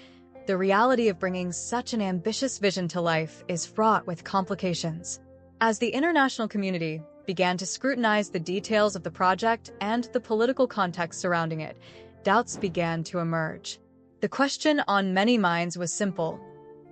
the reality of bringing such an ambitious vision to life is fraught with complications. As the international community began to scrutinize the details of the project and the political context surrounding it, doubts began to emerge. The question on many minds was simple: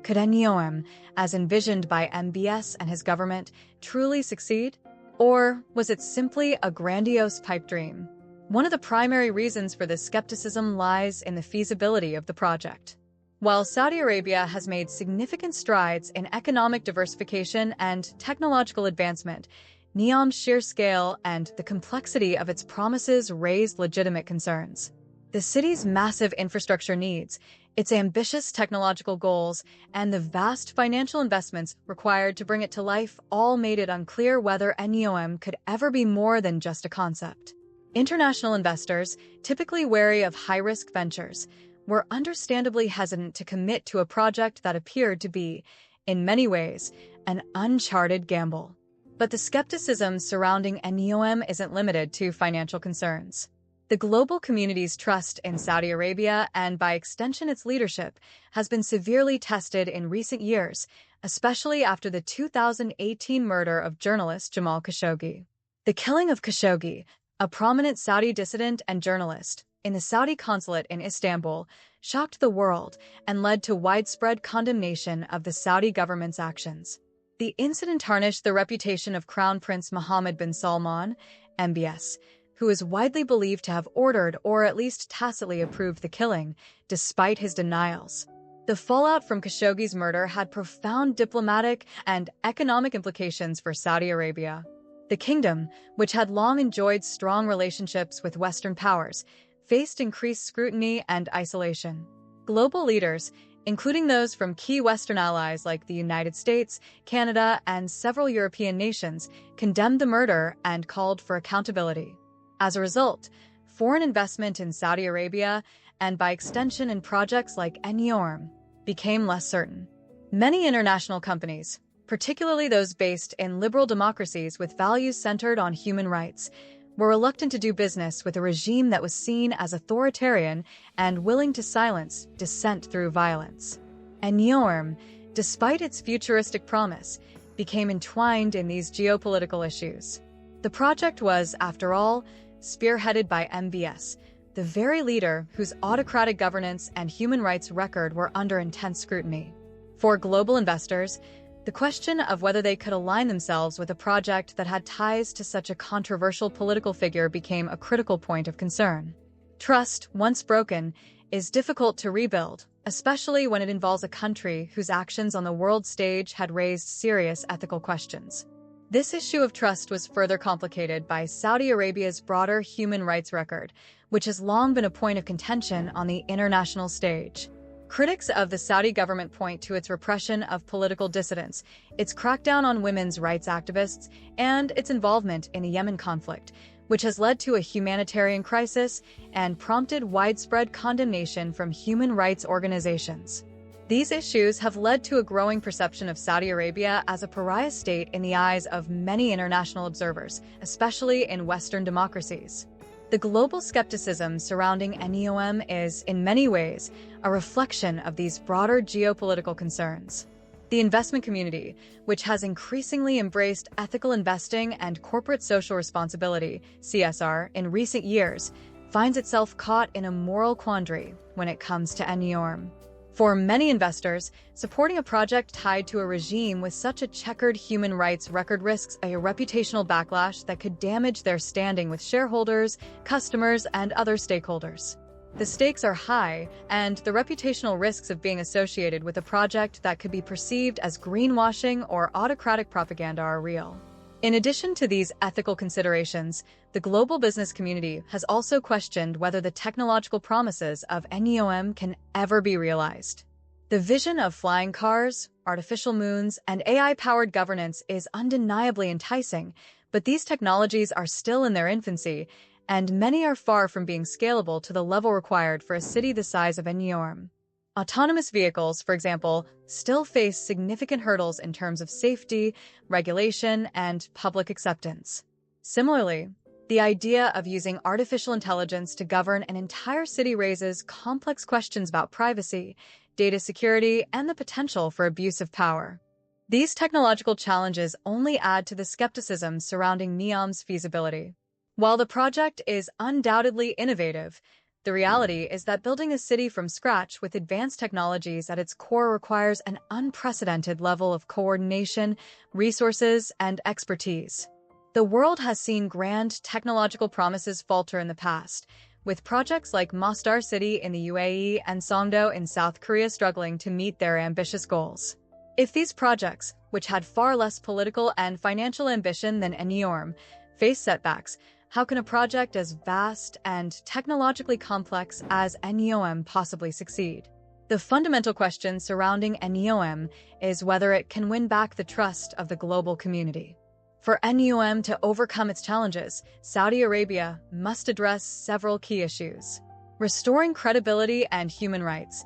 could NEOM, as envisioned by MBS and his government, truly succeed? Or was it simply a grandiose pipe dream? One of the primary reasons for this skepticism lies in the feasibility of the project. While Saudi Arabia has made significant strides in economic diversification and technological advancement, NEOM's sheer scale and the complexity of its promises raised legitimate concerns. The city's massive infrastructure needs, its ambitious technological goals, and the vast financial investments required to bring it to life all made it unclear whether NEOM could ever be more than just a concept. International investors, typically wary of high-risk ventures, were understandably hesitant to commit to a project that appeared to be, in many ways, an uncharted gamble. But the skepticism surrounding NEOM isn't limited to financial concerns. The global community's trust in Saudi Arabia, and by extension its leadership, has been severely tested in recent years, especially after the 2018 murder of journalist Jamal Khashoggi. The killing of Khashoggi, a prominent Saudi dissident and journalist, in the Saudi consulate in Istanbul, shocked the world and led to widespread condemnation of the Saudi government's actions. The incident tarnished the reputation of Crown Prince Mohammed bin Salman, MBS, who is widely believed to have ordered or at least tacitly approved the killing, despite his denials. The fallout from Khashoggi's murder had profound diplomatic and economic implications for Saudi Arabia. The kingdom, which had long enjoyed strong relationships with Western powers, faced increased scrutiny and isolation. Global leaders, including those from key Western allies like the United States, Canada, and several European nations, condemned the murder and called for accountability. As a result, foreign investment in Saudi Arabia, and by extension in projects like NEOM, became less certain. Many international companies, particularly those based in liberal democracies with values centered on human rights, were reluctant to do business with a regime that was seen as authoritarian and willing to silence dissent through violence. NEOM, despite its futuristic promise, became entwined in these geopolitical issues. The project was, after all, spearheaded by MBS, the very leader whose autocratic governance and human rights record were under intense scrutiny. For global investors, the question of whether they could align themselves with a project that had ties to such a controversial political figure became a critical point of concern. Trust, once broken, is difficult to rebuild, especially when it involves a country whose actions on the world stage had raised serious ethical questions. This issue of trust was further complicated by Saudi Arabia's broader human rights record, which has long been a point of contention on the international stage. Critics of the Saudi government point to its repression of political dissidents, its crackdown on women's rights activists, and its involvement in the Yemen conflict, which has led to a humanitarian crisis and prompted widespread condemnation from human rights organizations. These issues have led to a growing perception of Saudi Arabia as a pariah state in the eyes of many international observers, especially in Western democracies. The global skepticism surrounding NEOM is, in many ways, a reflection of these broader geopolitical concerns. The investment community, which has increasingly embraced ethical investing and corporate social responsibility (CSR) in recent years, finds itself caught in a moral quandary when it comes to NEOM. For many investors, supporting a project tied to a regime with such a checkered human rights record risks a reputational backlash that could damage their standing with shareholders, customers, and other stakeholders. The stakes are high, and the reputational risks of being associated with a project that could be perceived as greenwashing or autocratic propaganda are real. In addition to these ethical considerations, the global business community has also questioned whether the technological promises of NEOM can ever be realized. The vision of flying cars, artificial moons, and AI-powered governance is undeniably enticing, but these technologies are still in their infancy, and many are far from being scalable to the level required for a city the size of NEOM. Autonomous vehicles, for example, still face significant hurdles in terms of safety, regulation, and public acceptance. Similarly, the idea of using artificial intelligence to govern an entire city raises complex questions about privacy, data security, and the potential for abuse of power. These technological challenges only add to the skepticism surrounding NEOM's feasibility. While the project is undoubtedly innovative, the reality is that building a city from scratch with advanced technologies at its core requires an unprecedented level of coordination, resources, and expertise. The world has seen grand technological promises falter in the past, with projects like Masdar City in the UAE and Songdo in South Korea struggling to meet their ambitious goals. If these projects, which had far less political and financial ambition than NEOM, face setbacks, how can a project as vast and technologically complex as NEOM possibly succeed? The fundamental question surrounding NEOM is whether it can win back the trust of the global community. For NEOM to overcome its challenges, Saudi Arabia must address several key issues. Restoring credibility and human rights.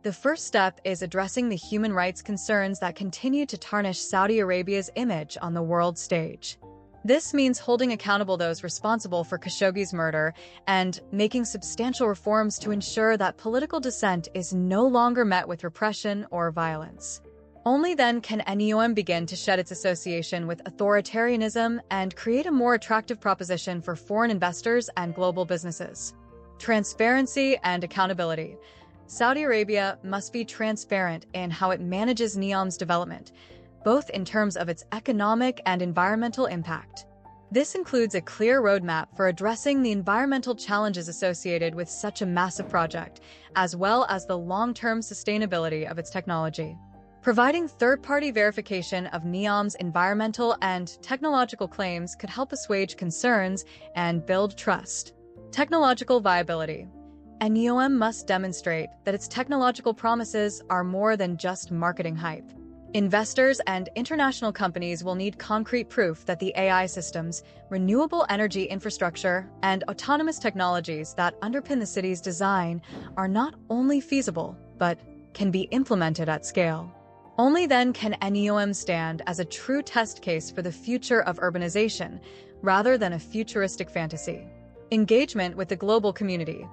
The first step is addressing the human rights concerns that continue to tarnish Saudi Arabia's image on the world stage. This means holding accountable those responsible for Khashoggi's murder and making substantial reforms to ensure that political dissent is no longer met with repression or violence. Only then can NEOM begin to shed its association with authoritarianism and create a more attractive proposition for foreign investors and global businesses. Transparency and accountability. Saudi Arabia must be transparent in how it manages NEOM's development, both in terms of its economic and environmental impact. This includes a clear roadmap for addressing the environmental challenges associated with such a massive project, as well as the long-term sustainability of its technology. Providing third-party verification of NEOM's environmental and technological claims could help assuage concerns and build trust. Technological viability. NEOM must demonstrate that its technological promises are more than just marketing hype. Investors and international companies will need concrete proof that the AI systems, renewable energy infrastructure, and autonomous technologies that underpin the city's design are not only feasible, but can be implemented at scale. Only then can NEOM stand as a true test case for the future of urbanization, rather than a futuristic fantasy. Engagement with the global community.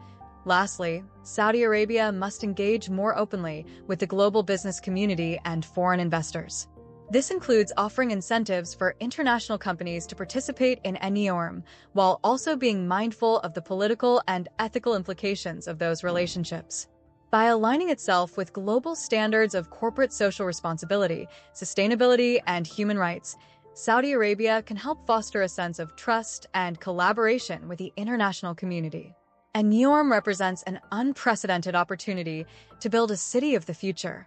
Lastly, Saudi Arabia must engage more openly with the global business community and foreign investors. This includes offering incentives for international companies to participate in NEOM, while also being mindful of the political and ethical implications of those relationships. By aligning itself with global standards of corporate social responsibility, sustainability, and human rights, Saudi Arabia can help foster a sense of trust and collaboration with the international community. NEOM represents an unprecedented opportunity to build a city of the future,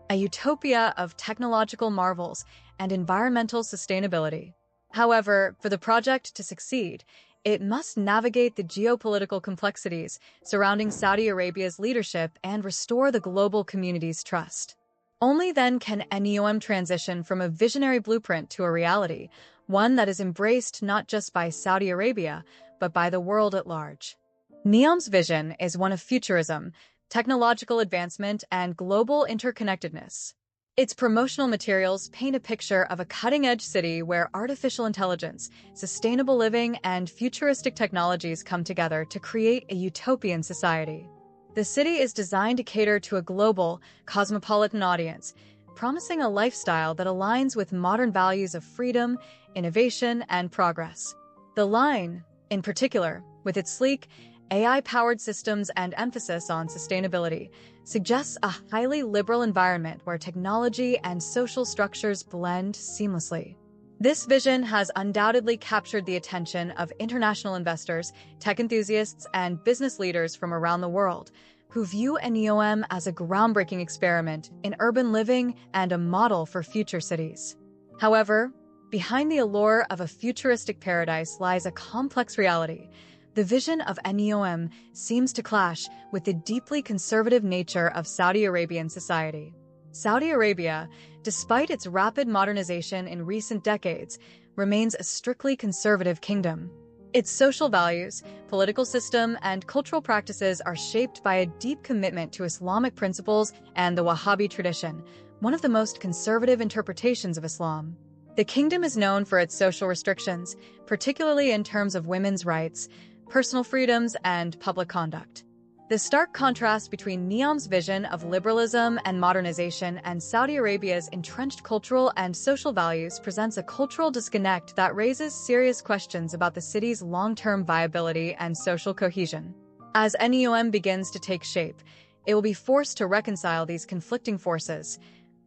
a utopia of technological marvels and environmental sustainability. However, for the project to succeed, it must navigate the geopolitical complexities surrounding Saudi Arabia's leadership and restore the global community's trust. Only then can NEOM transition from a visionary blueprint to a reality, one that is embraced not just by Saudi Arabia, but by the world at large. NEOM's vision is one of futurism, technological advancement, and global interconnectedness. Its promotional materials paint a picture of a cutting-edge city where artificial intelligence, sustainable living, and futuristic technologies come together to create a utopian society. The city is designed to cater to a global, cosmopolitan audience, promising a lifestyle that aligns with modern values of freedom, innovation, and progress. The Line, in particular, with its sleek, AI-powered systems and emphasis on sustainability, suggests a highly liberal environment where technology and social structures blend seamlessly. This vision has undoubtedly captured the attention of international investors, tech enthusiasts, and business leaders from around the world, who view NEOM as a groundbreaking experiment in urban living and a model for future cities. However, behind the allure of a futuristic paradise lies a complex reality. The vision of NEOM seems to clash with the deeply conservative nature of Saudi Arabian society. Saudi Arabia, despite its rapid modernization in recent decades, remains a strictly conservative kingdom. Its social values, political system, and cultural practices are shaped by a deep commitment to Islamic principles and the Wahhabi tradition, one of the most conservative interpretations of Islam. The kingdom is known for its social restrictions, particularly in terms of women's rights, personal freedoms, and public conduct. The stark contrast between NEOM's vision of liberalism and modernization and Saudi Arabia's entrenched cultural and social values presents a cultural disconnect that raises serious questions about the city's long-term viability and social cohesion. As NEOM begins to take shape, it will be forced to reconcile these conflicting forces: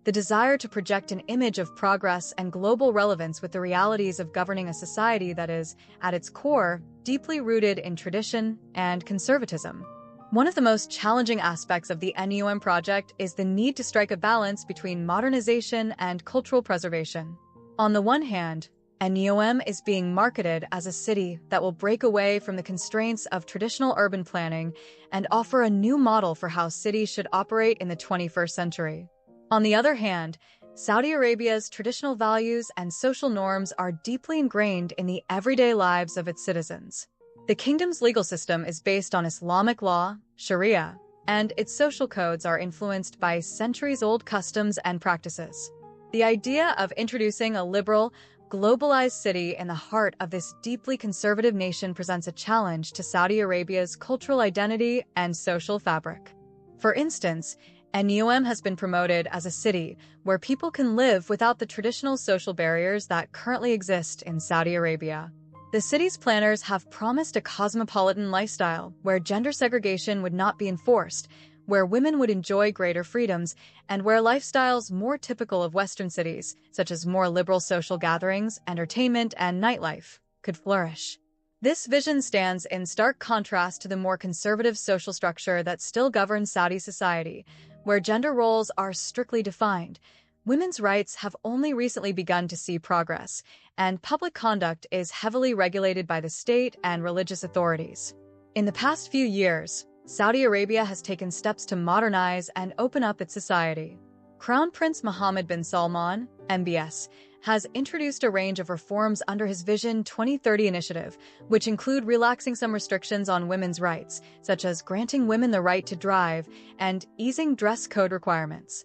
the desire to project an image of progress and global relevance with the realities of governing a society that is, at its core, deeply rooted in tradition and conservatism. One of the most challenging aspects of the NEOM project is the need to strike a balance between modernization and cultural preservation. On the one hand, NEOM is being marketed as a city that will break away from the constraints of traditional urban planning and offer a new model for how cities should operate in the 21st century. On the other hand, Saudi Arabia's traditional values and social norms are deeply ingrained in the everyday lives of its citizens. The kingdom's legal system is based on Islamic law, Sharia, and its social codes are influenced by centuries-old customs and practices. The idea of introducing a liberal, globalized city in the heart of this deeply conservative nation presents a challenge to Saudi Arabia's cultural identity and social fabric. For instance, NEOM has been promoted as a city where people can live without the traditional social barriers that currently exist in Saudi Arabia. The city's planners have promised a cosmopolitan lifestyle where gender segregation would not be enforced, where women would enjoy greater freedoms, and where lifestyles more typical of Western cities, such as more liberal social gatherings, entertainment, and nightlife, could flourish. This vision stands in stark contrast to the more conservative social structure that still governs Saudi society, where gender roles are strictly defined. Women's rights have only recently begun to see progress, and public conduct is heavily regulated by the state and religious authorities. In the past few years, Saudi Arabia has taken steps to modernize and open up its society. Crown Prince Mohammed bin Salman, MBS, has introduced a range of reforms under his Vision 2030 initiative, which include relaxing some restrictions on women's rights, such as granting women the right to drive and easing dress code requirements.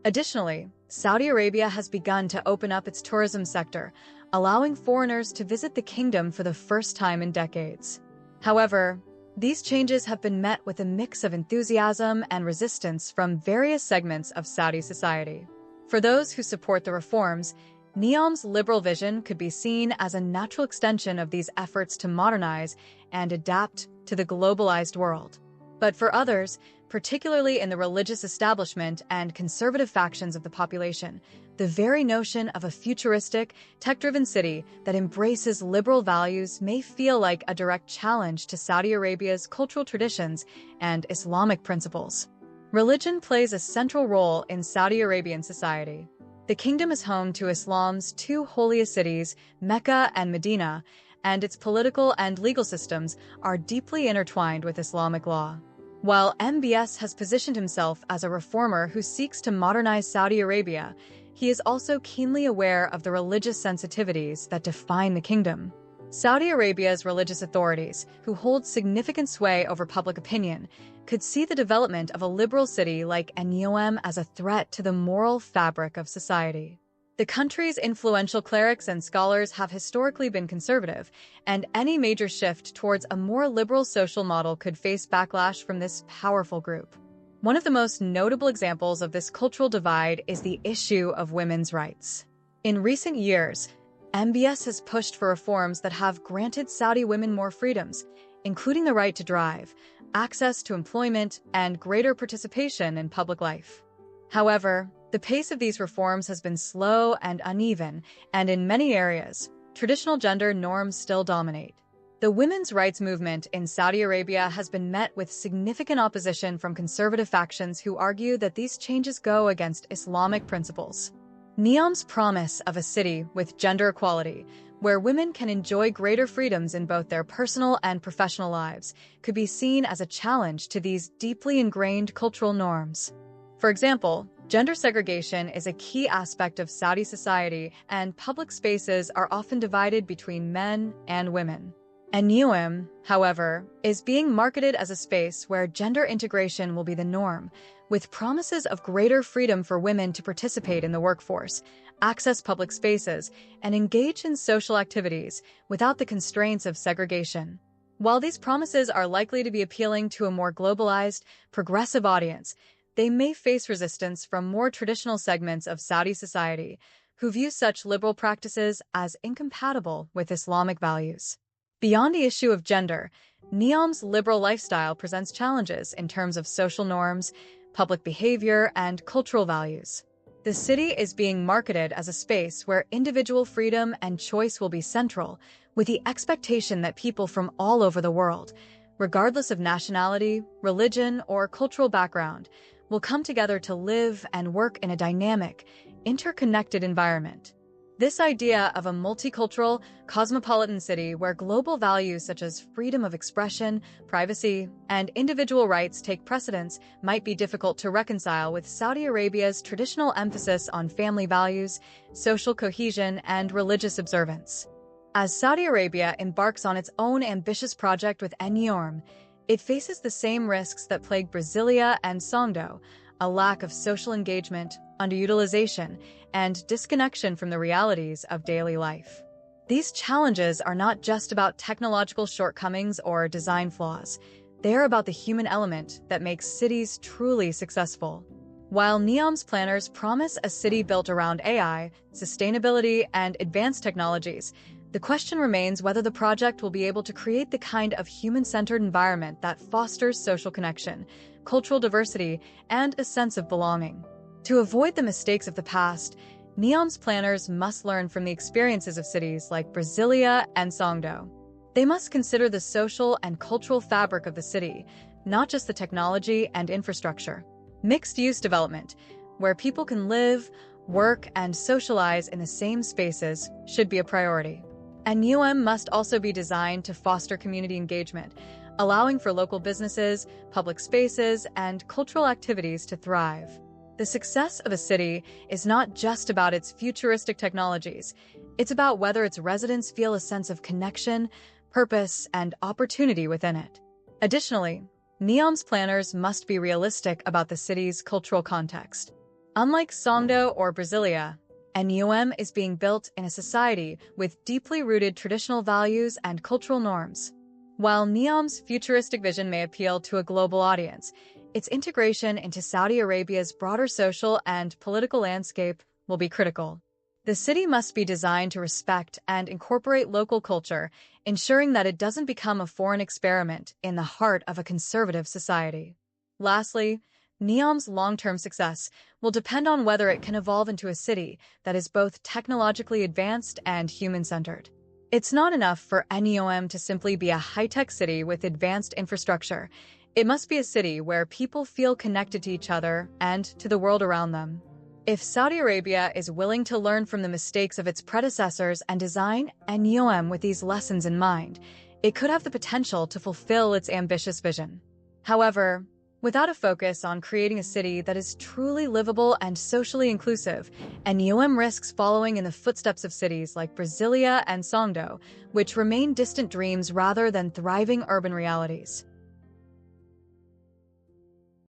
Additionally, Saudi Arabia has begun to open up its tourism sector, allowing foreigners to visit the kingdom for the first time in decades. However, these changes have been met with a mix of enthusiasm and resistance from various segments of Saudi society. For those who support the reforms, NEOM's liberal vision could be seen as a natural extension of these efforts to modernize and adapt to the globalized world. But for others, particularly in the religious establishment and conservative factions of the population, the very notion of a futuristic, tech-driven city that embraces liberal values may feel like a direct challenge to Saudi Arabia's cultural traditions and Islamic principles. Religion plays a central role in Saudi Arabian society. The kingdom is home to Islam's two holiest cities, Mecca and Medina, and its political and legal systems are deeply intertwined with Islamic law. While MBS has positioned himself as a reformer who seeks to modernize Saudi Arabia, he is also keenly aware of the religious sensitivities that define the kingdom. Saudi Arabia's religious authorities, who hold significant sway over public opinion, could see the development of a liberal city like NEOM as a threat to the moral fabric of society. The country's influential clerics and scholars have historically been conservative, and any major shift towards a more liberal social model could face backlash from this powerful group. One of the most notable examples of this cultural divide is the issue of women's rights. In recent years, MBS has pushed for reforms that have granted Saudi women more freedoms, including the right to drive, access to employment, and greater participation in public life. However, the pace of these reforms has been slow and uneven, and in many areas, traditional gender norms still dominate. The women's rights movement in Saudi Arabia has been met with significant opposition from conservative factions who argue that these changes go against Islamic principles. NEOM's promise of a city with gender equality, where women can enjoy greater freedoms in both their personal and professional lives, could be seen as a challenge to these deeply ingrained cultural norms. For example, gender segregation is a key aspect of Saudi society, and public spaces are often divided between men and women. NEOM, however, is being marketed as a space where gender integration will be the norm, with promises of greater freedom for women to participate in the workforce, access public spaces, and engage in social activities without the constraints of segregation. While these promises are likely to be appealing to a more globalized, progressive audience, they may face resistance from more traditional segments of Saudi society, who view such liberal practices as incompatible with Islamic values. Beyond the issue of gender, NEOM's liberal lifestyle presents challenges in terms of social norms, public behavior, and cultural values. The city is being marketed as a space where individual freedom and choice will be central, with the expectation that people from all over the world, regardless of nationality, religion, or cultural background, will come together to live and work in a dynamic, interconnected environment. This idea of a multicultural, cosmopolitan city where global values such as freedom of expression, privacy, and individual rights take precedence might be difficult to reconcile with Saudi Arabia's traditional emphasis on family values, social cohesion, and religious observance. As Saudi Arabia embarks on its own ambitious project with NEOM, it faces the same risks that plague Brasilia and Songdo: a lack of social engagement, underutilization, and disconnection from the realities of daily life. These challenges are not just about technological shortcomings or design flaws. They are about the human element that makes cities truly successful. While NEOM's planners promise a city built around AI, sustainability, and advanced technologies, the question remains whether the project will be able to create the kind of human-centered environment that fosters social connection, cultural diversity, and a sense of belonging. To avoid the mistakes of the past, NEOM's planners must learn from the experiences of cities like Brasilia and Songdo. They must consider the social and cultural fabric of the city, not just the technology and infrastructure. Mixed-use development, where people can live, work, and socialize in the same spaces, should be a priority. And NEOM must also be designed to foster community engagement, allowing for local businesses, public spaces, and cultural activities to thrive. The success of a city is not just about its futuristic technologies. It's about whether its residents feel a sense of connection, purpose, and opportunity within it. Additionally, NEOM's planners must be realistic about the city's cultural context. Unlike Songdo or Brasilia, NEOM is being built in a society with deeply rooted traditional values and cultural norms. While NEOM's futuristic vision may appeal to a global audience, its integration into Saudi Arabia's broader social and political landscape will be critical. The city must be designed to respect and incorporate local culture, ensuring that it doesn't become a foreign experiment in the heart of a conservative society. Lastly, NEOM's long-term success will depend on whether it can evolve into a city that is both technologically advanced and human-centered. It's not enough for NEOM to simply be a high-tech city with advanced infrastructure. It must be a city where people feel connected to each other and to the world around them. If Saudi Arabia is willing to learn from the mistakes of its predecessors and design a NEOM with these lessons in mind, it could have the potential to fulfill its ambitious vision. However, without a focus on creating a city that is truly livable and socially inclusive, NEOM risks following in the footsteps of cities like Brasilia and Songdo, which remain distant dreams rather than thriving urban realities.